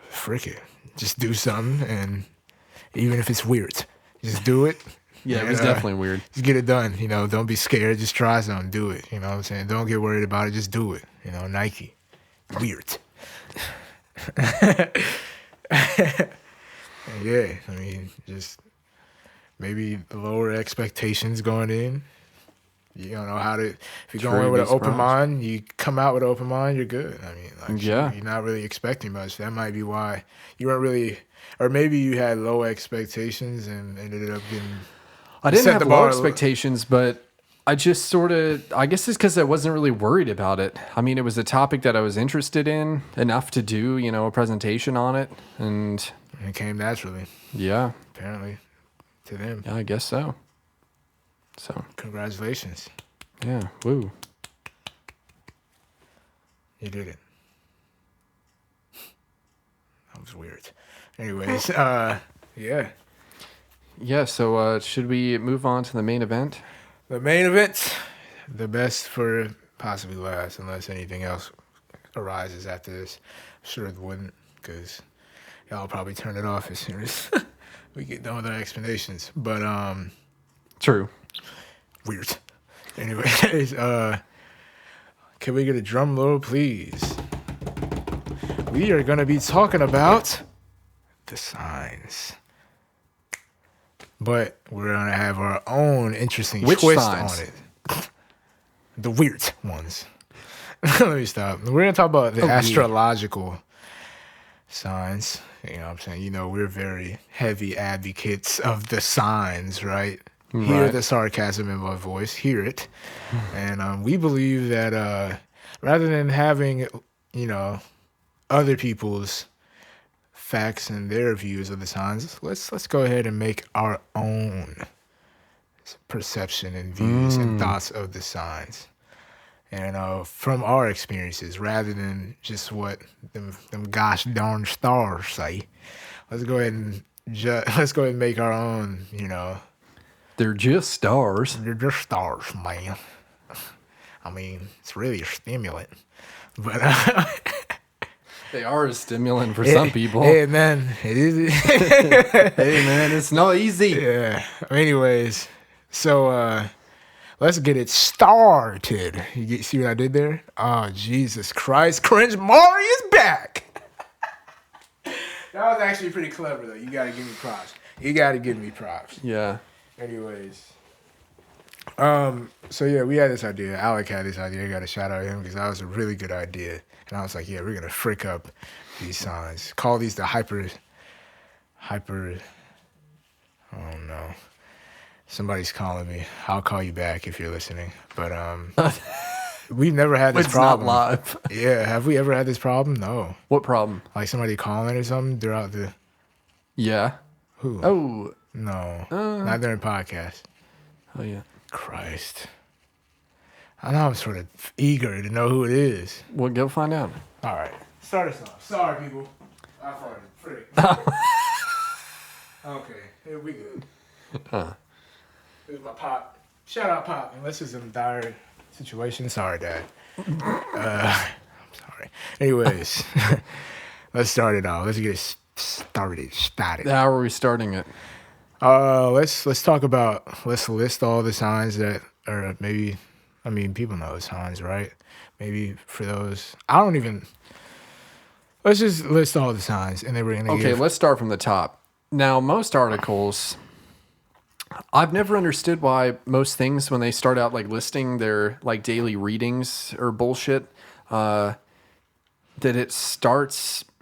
S2: Frick it. Just do something, and even if it's weird, just do it.
S3: Yeah, it was definitely weird.
S2: Just get it done. Don't be scared. Just try something. Do it. You know what I'm saying? Don't get worried about it. Just do it. Nike. Weird. Yeah, I mean, just maybe lower expectations going in. You don't know how to. If you're going in with an open mind, you come out with an open mind, you're good. I mean, you're not really expecting much. That might be why you weren't really, or maybe you had low expectations and ended up getting.
S3: I didn't have low expectations, but I just I guess it's because I wasn't really worried about it. I mean, it was a topic that I was interested in enough to do, a presentation on it. And
S2: it came naturally.
S3: Yeah.
S2: Apparently, to them.
S3: Yeah, I guess so. So.
S2: Congratulations.
S3: Yeah. Woo.
S2: You did it. That was weird. Anyways, yeah.
S3: Yeah, so should we move on to the main event?
S2: The main event, the best for possibly last, unless anything else arises after this. I'm sure it wouldn't, because y'all probably turn it off as soon as we get done with our explanations. But,
S3: True.
S2: Weird. Anyways, can we get a drum roll, please? We are going to be talking about the signs. But we're going to have our own interesting twist on it. The weird ones. Let me stop. We're going to talk about the astrological signs. You know what I'm saying? We're very heavy advocates of the signs, right? Hear the sarcasm in my voice. Hear it. And we believe that rather than having, other people's facts and their views of the signs, let's go ahead and make our own perception and views and thoughts of the signs, and from our experiences, rather than just what them gosh darn stars say. Let's go ahead and make our own.
S3: They're just stars.
S2: They're just stars, man. I mean, it's really a stimulant, but.
S3: They are a stimulant for some people.
S2: Hey, man. It is.
S3: Hey, man. It's not easy.
S2: Yeah. Anyways, so let's get it started. See what I did there? Oh, Jesus Christ. Cringe Mari is back. That was actually pretty clever, though. You got to give me props.
S3: Yeah.
S2: Anyways. So, yeah, we had this idea. Alec had this idea. I got to shout out him because that was a really good idea. And I was like, yeah, we're going to frick up these signs. Call these the hyper, oh no. Somebody's calling me. I'll call you back if you're listening. But we've never had this problem.
S3: It's not live.
S2: Yeah, have we ever had this problem? No.
S3: What problem?
S2: Like somebody calling or something throughout the...
S3: Yeah.
S2: Who?
S3: Oh.
S2: No. Not during podcast.
S3: Oh, yeah.
S2: Christ. I know I'm sort of eager to know who it is.
S3: Well, go find out.
S2: All right. Start us off. Sorry, people. I farted. Frick. Okay. Here we go. Here's my pop. Shout out, Pop. Unless it's in a dire situation. Sorry, Dad. I'm sorry. Anyways, let's start it off. Let's get it started.
S3: How are we starting it?
S2: Let's talk about. Let's list all the signs that, or maybe. I mean, people know the signs, right? Maybe for those, let's just list all the signs, and then we're gonna.
S3: Okay, let's start from the top. Now, most articles, I've never understood why most things, when they start out like listing their like daily readings or bullshit, that it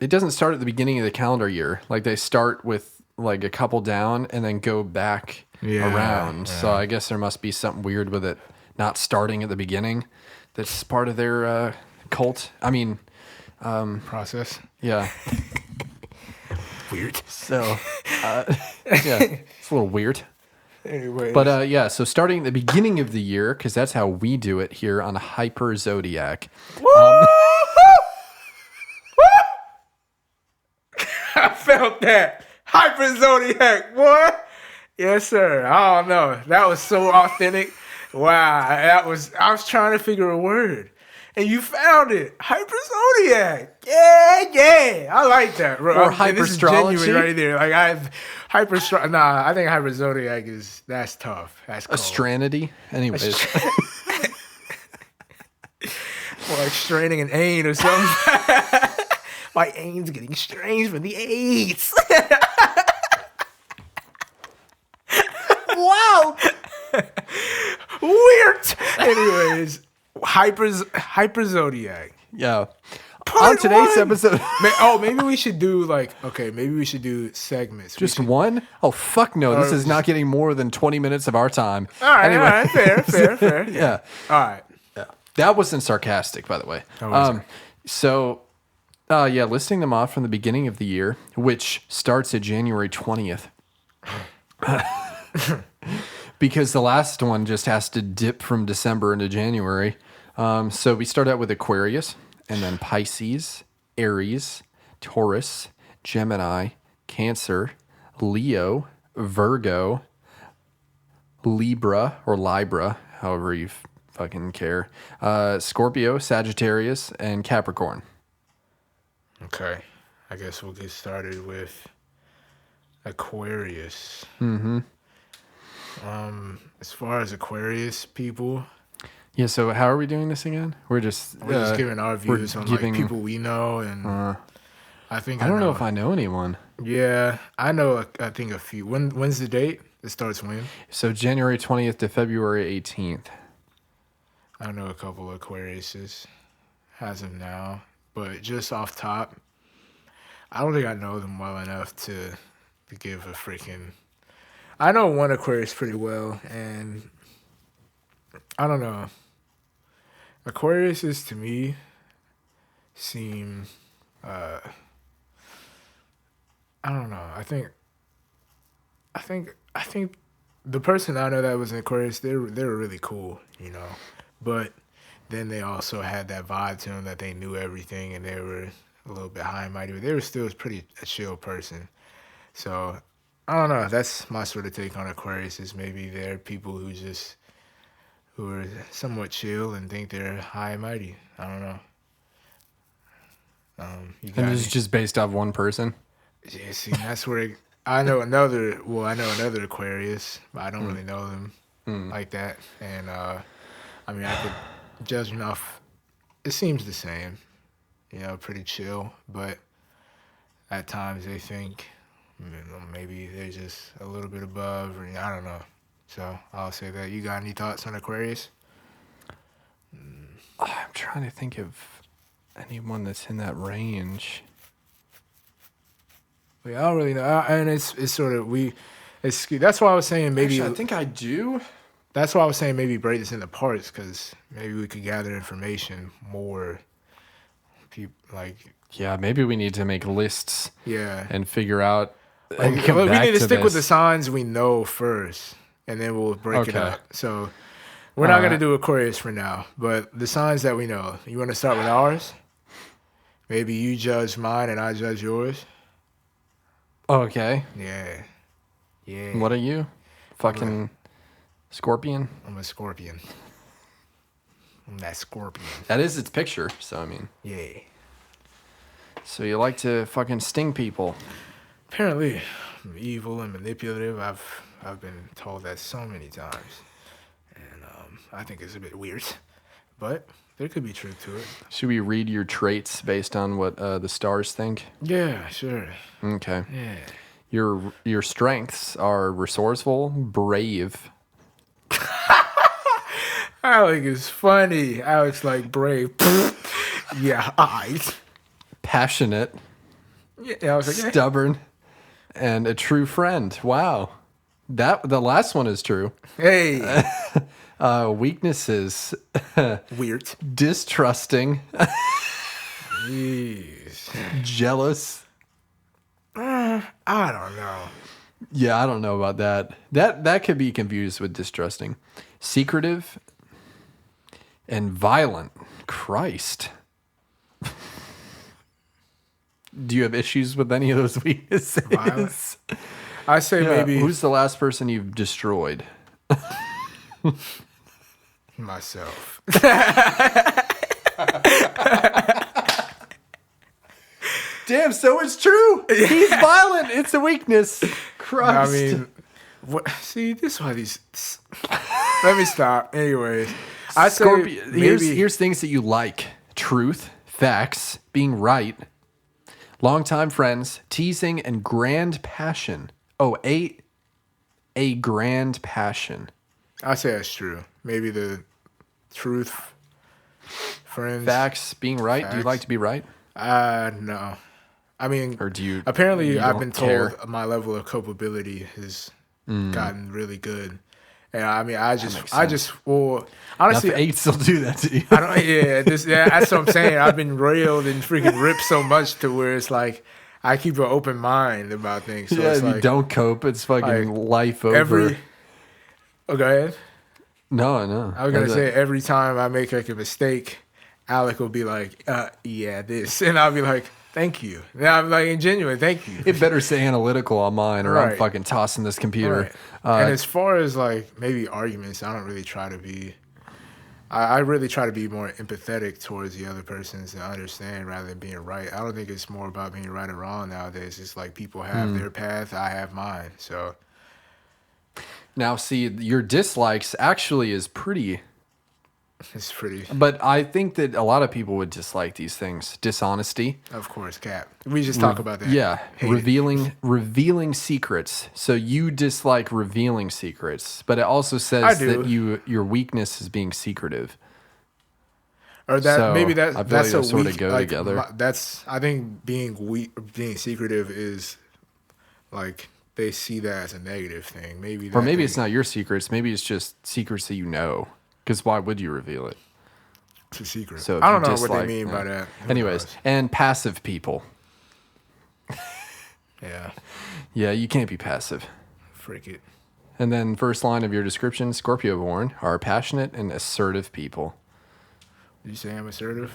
S3: doesn't start at the beginning of the calendar year. Like they start with like a couple down and then go back around. Yeah. So I guess there must be something weird with it not starting at the beginning. That's part of their cult. I mean,
S2: process.
S3: Yeah.
S2: Weird.
S3: So, yeah, it's a little weird.
S2: Anyway.
S3: But yeah, so starting at the beginning of the year, because that's how we do it here on Hyperzodiac.
S2: I felt that. Hyperzodiac, boy. Yes, sir. I don't know. That was so authentic. Wow. I was trying to figure a word. And you found it. Hyperzodiac. Yeah. I like that, bro.
S3: Or hyperstrology.
S2: This is genuine right there. Like I think Hyperzodiac that's tough. That's cold.
S3: Astranity. Anyways.
S2: Or like straining an ain or something. My ain's getting strange from the AIDS. Wow. Weird. Anyways, Hyperzodiac.
S3: Yeah.
S2: Part
S3: On today's
S2: one.
S3: episode.
S2: Maybe we should do maybe we should do segments.
S3: Just one? Oh, fuck no. This is not getting more than 20 minutes of our time.
S2: All right. Fair.
S3: Yeah.
S2: All right.
S3: Yeah. That wasn't sarcastic, by the way. Listing them off from the beginning of the year, which starts at January 20th. Because the last one just has to dip from December into January. So we start out with Aquarius, and then Pisces, Aries, Taurus, Gemini, Cancer, Leo, Virgo, Libra, however you fucking care, Scorpio, Sagittarius, and Capricorn.
S2: Okay. I guess we'll get started with Aquarius.
S3: Mm-hmm.
S2: As far as Aquarius people,
S3: yeah. So how are we doing this again? We're just
S2: giving our views on like people we know, and I don't
S3: know if I know anyone.
S2: Yeah, I know. I think a few. When's the date? It starts when?
S3: So January 20th to February 18th.
S2: I know a couple of Aquariuses as of now, but just off top, I don't think I know them well enough to give a freaking. I know one Aquarius pretty well, and I don't know. Aquariuses to me seem, I don't know. I think the person I know that was an Aquarius, they were really cool, you know. But then they also had that vibe to them that they knew everything and they were a little bit high and mighty, but they were still a chill person. So I don't know. That's my sort of take on Aquarius. Is maybe they're people who are somewhat chill and think they're high and mighty. I don't know.
S3: And this is just based off one person?
S2: Yeah, see, that's where I know another Aquarius, but I don't really know them like that. And I could judge enough. It seems the same, you know, pretty chill, but at times they think. Maybe they're just a little bit above, or I don't know. So I'll say that. You got any thoughts on Aquarius?
S3: I'm trying to think of anyone that's in that range.
S2: I don't really know. And it's sort of that's why I was saying maybe.
S3: Actually, I think I do.
S2: That's why I was saying maybe break this into parts, because maybe we could gather information more. People
S3: Yeah, maybe we need to make lists.
S2: Yeah.
S3: And figure out.
S2: We need to stick with the signs we know first, and then we'll break it up. So we're not going to do Aquarius for now, but the signs that we know. You want to start with ours? Maybe you judge mine and I judge yours?
S3: Okay.
S2: Yeah.
S3: What are you? Fucking Scorpion?
S2: I'm a Scorpion. I'm that Scorpion.
S3: That is its picture, so I mean.
S2: Yeah.
S3: So you like to fucking sting people.
S2: Apparently, I'm evil and manipulative. I've been told that so many times, and I think it's a bit weird, but there could be truth to it.
S3: Should we read your traits based on what the stars think?
S2: Yeah, sure.
S3: Okay.
S2: Yeah.
S3: Your strengths are resourceful, brave.
S2: Alec is funny. Alec's like brave. Yeah, eyes.
S3: Passionate.
S2: Yeah, I was like,
S3: stubborn. And a true friend. Wow. The last one is true.
S2: Hey.
S3: Weaknesses.
S2: Weird.
S3: Distrusting.
S2: Jeez.
S3: Jealous.
S2: I don't know.
S3: Yeah, I don't know about that. That could be confused with distrusting. Secretive and violent. Christ. Do you have issues with any of those weaknesses?
S2: Violence. I say maybe.
S3: Who's the last person you've destroyed?
S2: Myself.
S3: Damn, so it's true. He's violent. It's a weakness. Christ.
S2: I mean, what? See, this is why these. Let me stop. Anyways, I say
S3: Scorpio,
S2: maybe
S3: here's things that you like: truth, facts, being right, longtime friends, teasing, and grand passion. Oh, a grand passion.
S2: I say that's true. Maybe the truth, friends,
S3: Facts, being right. Do you
S2: Facts.
S3: like to be right?
S2: No. I mean,
S3: Or do you?
S2: apparently,
S3: you
S2: I've
S3: don't
S2: been told
S3: care?
S2: my level of culpability has gotten really good, and I mean, I just, well,
S3: Enough
S2: honestly,
S3: eights will do that to you.
S2: I don't, that's what I'm saying. I've been railed and freaking ripped so much to where it's like I keep an open mind about things. So
S3: Yeah,
S2: it's
S3: if you
S2: like
S3: don't cope, it's fucking life over.
S2: Go ahead.
S3: No.
S2: I was gonna say every time I make like a mistake, Alec will be like, yeah, this, and I'll be like, thank you. And I'm like, genuine, thank you.
S3: It better say analytical on mine, or I'm
S2: Right.
S3: fucking tossing this computer.
S2: Right. And as far as like maybe arguments, I don't really try to be. I really try to be more empathetic towards the other persons and understand rather than being right. I don't think it's more about being right or wrong nowadays. It's like people have their path, I have mine. So
S3: Now, see, your dislikes actually is pretty.
S2: it's pretty,
S3: But I think that a lot of people would dislike these things. Dishonesty.
S2: of course, Cap. We just talk about that.
S3: Yeah,
S2: Hate it.
S3: revealing secrets. So you dislike revealing secrets, but it also
S2: I
S3: says
S2: do.
S3: that your weakness is being secretive.
S2: Or that
S3: So,
S2: maybe
S3: I feel
S2: that's
S3: like
S2: a
S3: those sorta
S2: weak,
S3: go
S2: like,
S3: together.
S2: I think being weak, being secretive is like they see that as a negative thing. Maybe
S3: Or maybe it's not your secrets. Maybe it's just secrets that you know. Because why would you reveal it?
S2: It's a secret.
S3: So if
S2: I
S3: you
S2: don't know what
S3: dislike-
S2: they mean by
S3: yeah.
S2: that. Who
S3: Anyways,
S2: knows?
S3: and passive people.
S2: Yeah,
S3: Yeah, you can't be passive.
S2: freak it.
S3: And then first line of your description, Scorpio born are passionate and assertive people.
S2: Did you say I'm assertive?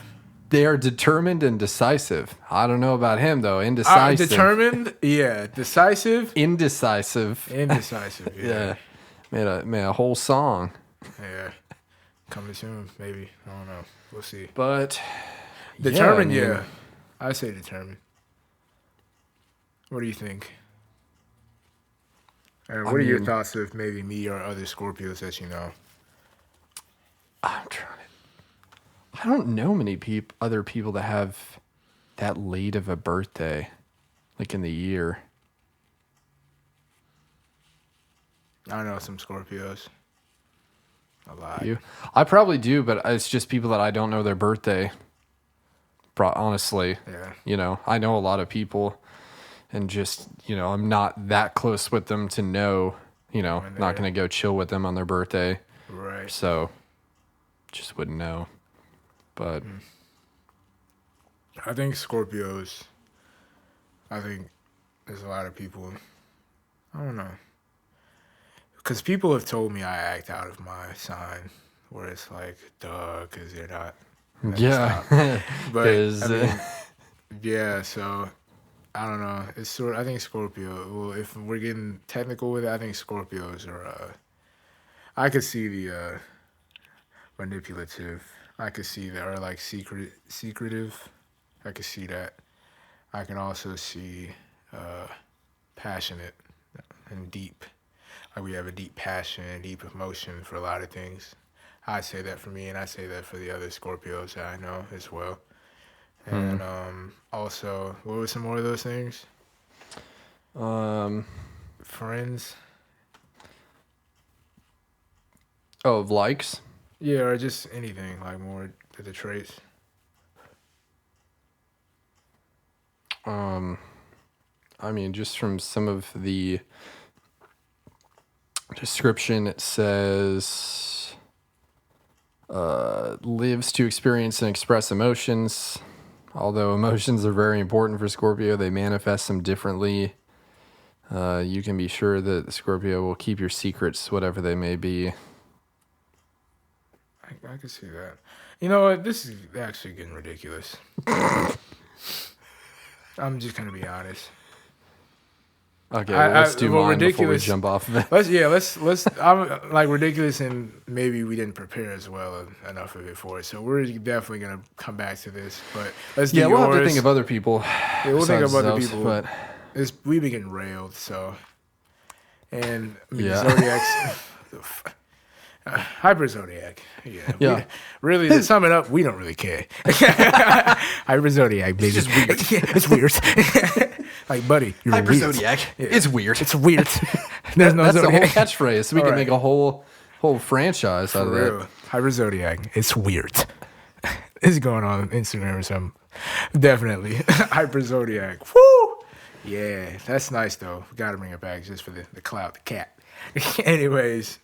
S3: They are determined and decisive. I don't know about him though. Indecisive.
S2: Determined, yeah. Decisive,
S3: Indecisive.
S2: indecisive.
S3: Yeah.
S2: Yeah,
S3: Made a whole song.
S2: yeah. Coming soon, maybe. I don't know. We'll see.
S3: But
S2: Determined,
S3: I mean,
S2: yeah. I say determined. What do you think? And what are your
S3: mean-
S2: thoughts of maybe me or other Scorpios that you know?
S3: I'm trying to. I don't know many other people that have that late of a birthday, like in the year.
S2: I know some Scorpios. A lot.
S3: You? I probably do, but it's just people that I don't know their birthday. Honestly,
S2: Yeah.
S3: you know, I know a lot of people, and just I'm not that close with them to know.
S2: When
S3: Not gonna go chill with them on their birthday,
S2: Right.
S3: so just wouldn't know. But
S2: I think Scorpios. I think there's a lot of people. I don't know. Because people have told me I act out of my sign, where it's like, duh, because they're not.
S3: yeah,
S2: But
S3: 'Cause,
S2: I mean, yeah, so I don't know. It's sort. I think Scorpio. Well, if we're getting technical with it, I think Scorpios are. I could see the manipulative. I could see that, or like secretive. I could see that. I can also see passionate and deep. Like we have a deep passion and deep emotion for a lot of things. I say that for me, and I say that for the other Scorpios that I know as well. And also, what were some more of those things? Friends.
S3: Oh, of likes.
S2: Yeah, or just anything, like more of the traits.
S3: I mean, just from some of the description, it says lives to experience and express emotions. Although emotions are very important for Scorpio, they manifest them differently. You can be sure that Scorpio will keep your secrets, whatever they may be.
S2: I can see that. You know what? This is actually getting ridiculous. I'm just gonna be honest.
S3: Okay, well, let's do mine before we jump off of it.
S2: Let's. I'm like ridiculous, and maybe we didn't prepare as well enough of it for it. So we're definitely gonna come back to this. But let's do yours.
S3: We'll have to think of other people.
S2: Yeah, we'll think of other people.
S3: But
S2: we've been getting railed, so. And Zodiac's Hyperzodiac. Yeah. Really, to sum it up, we don't really care. Hyperzodiac, baby.
S3: It's just weird.
S2: It's weird. Like, buddy, you're
S3: Hyperzodiac.
S2: Weird.
S3: It's weird.
S2: It's weird. There's no
S3: That's
S2: Zodiac.
S3: the whole catchphrase. So we can make a whole franchise out of that.
S2: Hyperzodiac. It's weird. It's going on Instagram or something. Definitely. Hyperzodiac. Woo! Yeah, that's nice though. Got to bring it back just for the clout, the cat. Anyways,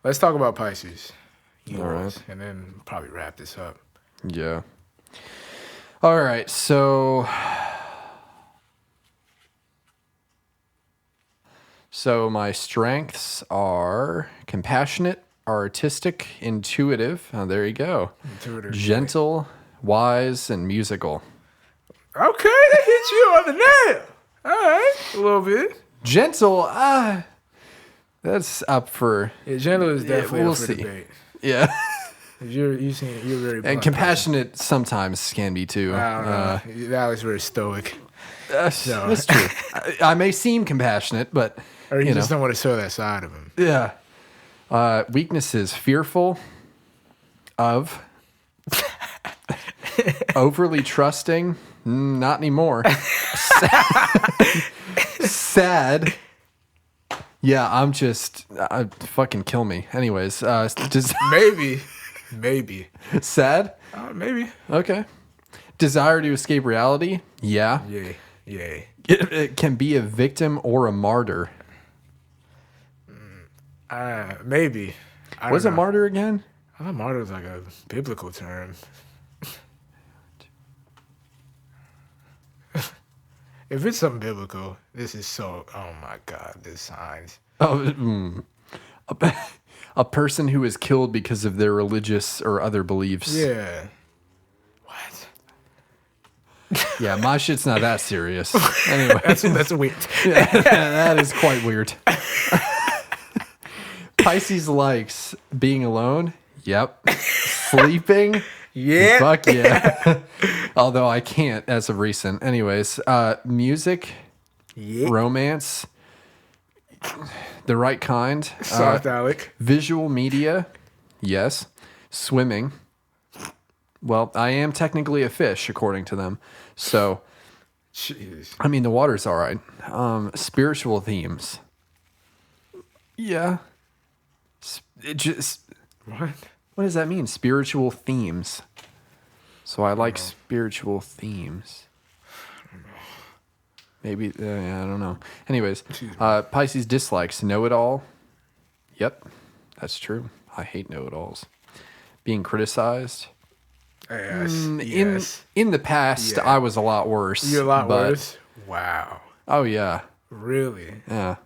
S2: let's talk about Pisces.
S3: All right.
S2: And then probably wrap this up.
S3: Yeah. All right. So my strengths are compassionate, artistic, intuitive. Oh, there you go.
S2: Intuitive.
S3: Gentle, wise, and musical.
S2: Okay, that hit you on the nail. All right, a little bit.
S3: Gentle, that's up for.
S2: Yeah, gentle is definitely
S3: we'll
S2: up for
S3: see.
S2: debate.
S3: Yeah.
S2: You're very
S3: and compassionate sometimes can be too.
S2: I don't know. Alex very stoic.
S3: That's true. I may seem compassionate, but
S2: or you just don't want to show that side of him.
S3: Yeah. Weaknesses: fearful of, overly trusting. Not anymore. Sad. Yeah, I fucking kill me. Anyways,
S2: maybe.
S3: Sad?
S2: Maybe.
S3: Okay. Desire to escape reality? Yeah.
S2: Yeah.
S3: It can be a victim or a martyr.
S2: Maybe.
S3: What's a martyr again?
S2: I thought martyr was like a biblical term. If it's something biblical, this is so. Oh my God, this signs.
S3: A person who is killed because of their religious or other beliefs.
S2: Yeah. What?
S3: Yeah, my shit's not that serious. Anyway,
S2: that's weird.
S3: Yeah, that is quite weird. Pisces likes being alone. Yep. Sleeping.
S2: Yeah.
S3: Fuck yeah. Although I can't as of recent. Anyways, music, romance, the right kind.
S2: Soft Alec.
S3: Visual media, yes. Swimming. Well, I am technically a fish, according to them. So,
S2: jeez.
S3: I mean, the water's all right. Spiritual themes. Yeah.
S2: What?
S3: What does that mean? Spiritual themes. So I like spiritual themes. Maybe, I don't know. Anyways, Pisces dislikes know-it-all. Yep, that's true. I hate know-it-alls. Being criticized.
S2: Yes.
S3: In the past, I was a lot worse.
S2: You're a lot worse? Wow.
S3: Oh, yeah.
S2: Really?
S3: Yeah.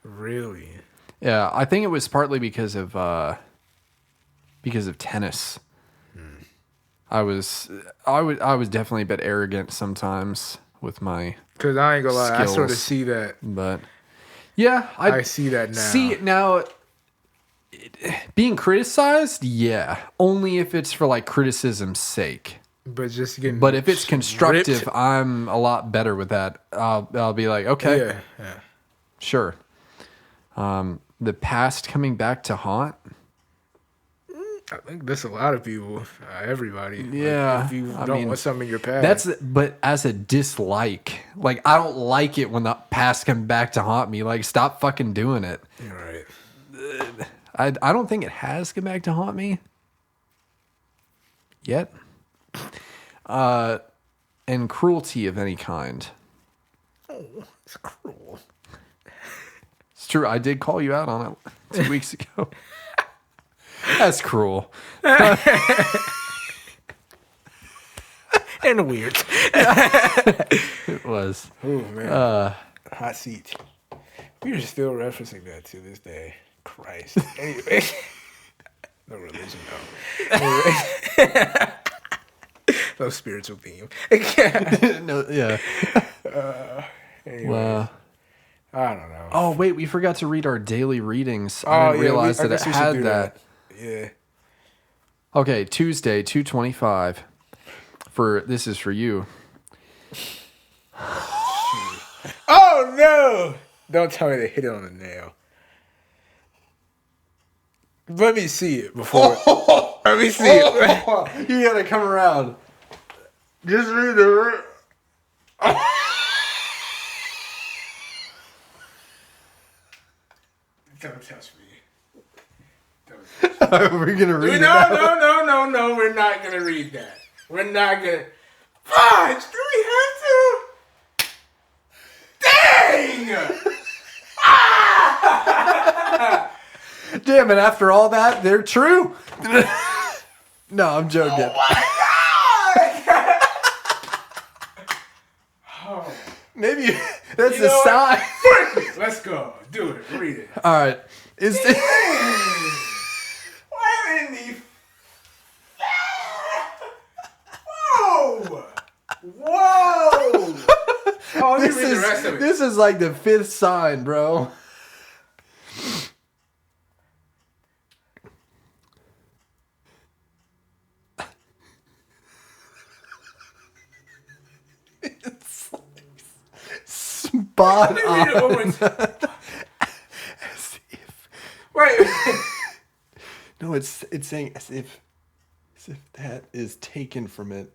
S2: Really?
S3: Yeah, I think it was partly because of tennis. I was definitely a bit arrogant sometimes with my
S2: because I ain't gonna lie,
S3: skills,
S2: I sort of see that.
S3: But yeah, I
S2: see that now.
S3: See now, being criticized, yeah, only if it's for like criticism's sake.
S2: But just getting.
S3: But if it's constructive,
S2: ripped.
S3: I'm a lot better with that. I'll be like, okay,
S2: yeah,
S3: sure. The past coming back to haunt.
S2: I think that's a lot of people, everybody.
S3: Yeah,
S2: like if you don't want something in your past.
S3: But as a dislike, like I don't like it when the past comes back to haunt me. Like, stop fucking doing it.
S2: You're right.
S3: I don't think it has come back to haunt me yet. And cruelty of any kind.
S2: Oh, it's cruel.
S3: It's true. I did call you out on it 2 weeks ago. That's cruel.
S2: And weird.
S3: It was.
S2: Oh, man. Hot seat. We are still referencing that to this day. Christ. Anyway. No religion, no. Anyway. No spiritual theme.
S3: No, yeah.
S2: Anyways.
S3: Wow.
S2: I don't know.
S3: Oh, wait, we forgot to read our daily readings. I didn't realize that it had that.
S2: Yeah.
S3: Okay, Tuesday, 2/25. This is for you.
S2: Oh, no! Don't tell me they hit it on the nail. Let me see it before. Let me see it.
S3: You gotta come around. Just read the...
S2: Don't touch me.
S3: We're gonna read it.
S2: No. We're not gonna read that. We're not gonna. Fudge! Do we have to? Dang!
S3: Damn it! After all that, they're true. No, I'm joking.
S2: Oh my god! Oh.
S3: Maybe that's a sign.
S2: Let's go. Do it. Read it.
S3: All right. Is this?
S2: What in the? Whoa! Whoa! Oh, let me read the rest of it.
S3: This is like the 5th sign, bro. It's like spot on. As if.
S2: Wait.
S3: No, it's saying as if that is taken from it.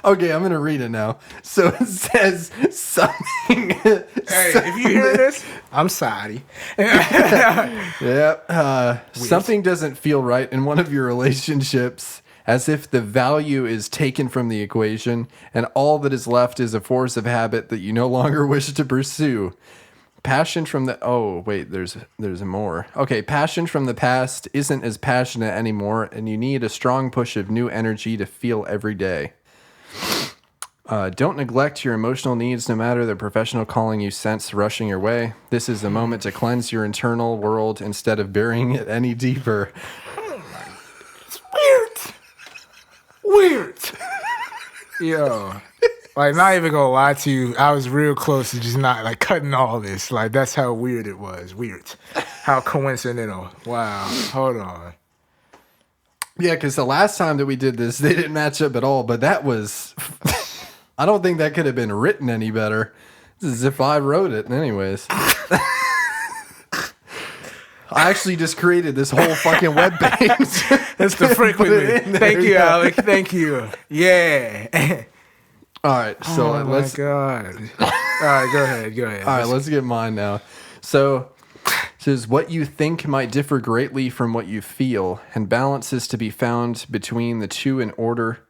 S3: Okay, I'm gonna read it now. So it says something.
S2: Hey, if you hear this, I'm sorry.
S3: Yeah. Something doesn't feel right in one of your relationships, as if the value is taken from the equation, and all that is left is a force of habit that you no longer wish to pursue. Passion from the... Oh, wait, there's more. Okay, passion from the past isn't as passionate anymore, and you need a strong push of new energy to feel every day. Don't neglect your emotional needs, no matter the professional calling you sense rushing your way. This is the moment to cleanse your internal world instead of burying it any deeper.
S2: It's weird. Yo. Like, not even gonna lie to you, I was real close to just not, like, cutting all this. Like, that's how weird it was. Weird. How coincidental. Wow. Hold on.
S3: Yeah, because the last time that we did this, they didn't match up at all, but that was... I don't think that could have been written any better. This is if I wrote it, anyways. I actually just created this whole fucking web page.
S2: That's the freak with me. Thank you, Alec. Thank you. Yeah.
S3: All right, so let's...
S2: Oh, my God. All right, go ahead.
S3: All right, let's get mine now. So... says what you think might differ greatly from what you feel, and balance is to be found between the two in order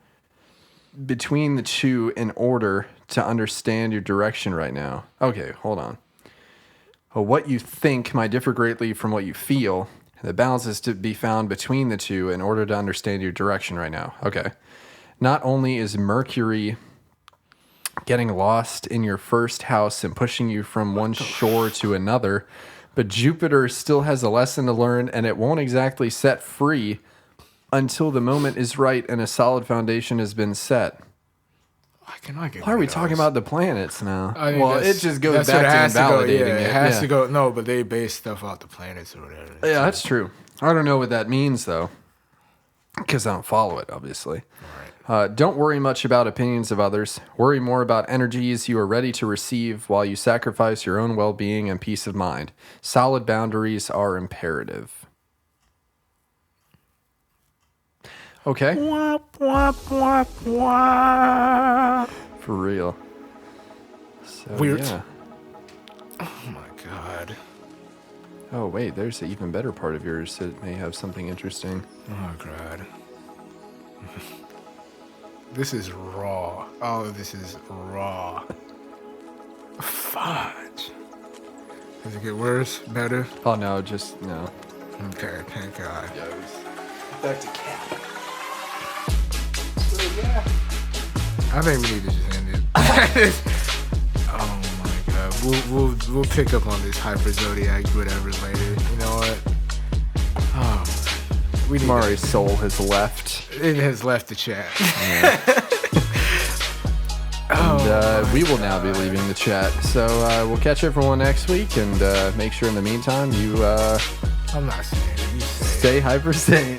S3: to understand your direction right now. Okay, hold on. What you think might differ greatly from what you feel. The balance is to be found between the two in order to understand your direction right now. Okay. Not only is Mercury getting lost in your first house and pushing you from one shore to another, but Jupiter still has a lesson to learn, and it won't exactly set free until the moment is right and a solid foundation has been set. Why are we talking about the planets now?
S2: I mean,
S3: well, it just goes back to invalidating it.
S2: It has to go. No, but they base stuff out the planets or whatever.
S3: Yeah, that's true. I don't know what that means, though, because I don't follow it, obviously. All right. Don't worry much about opinions of others. Worry more about energies you are ready to receive while you sacrifice your own well-being and peace of mind. Solid boundaries are imperative. Okay. For real. So,
S2: weird.
S3: Yeah.
S2: Oh my God.
S3: Oh, wait, there's an even better part of yours that may have something interesting.
S2: Oh, God. This is raw. All of this is raw. Fudge. Does it get worse? Better?
S3: Oh, no, just, no.
S2: Okay, thank God.
S3: Yeah, it was back to cat.
S2: I think we need to just end it. Oh my God. We'll pick up on this Hyperzodiac whatever later. You know what? Oh,
S3: Khamari's soul has left.
S2: It has left the chat.
S3: Yeah. And we will now be leaving the chat. So we'll catch everyone next week, and make sure in the meantime you
S2: I'm not saying it. You say it.
S3: stay hyper sane.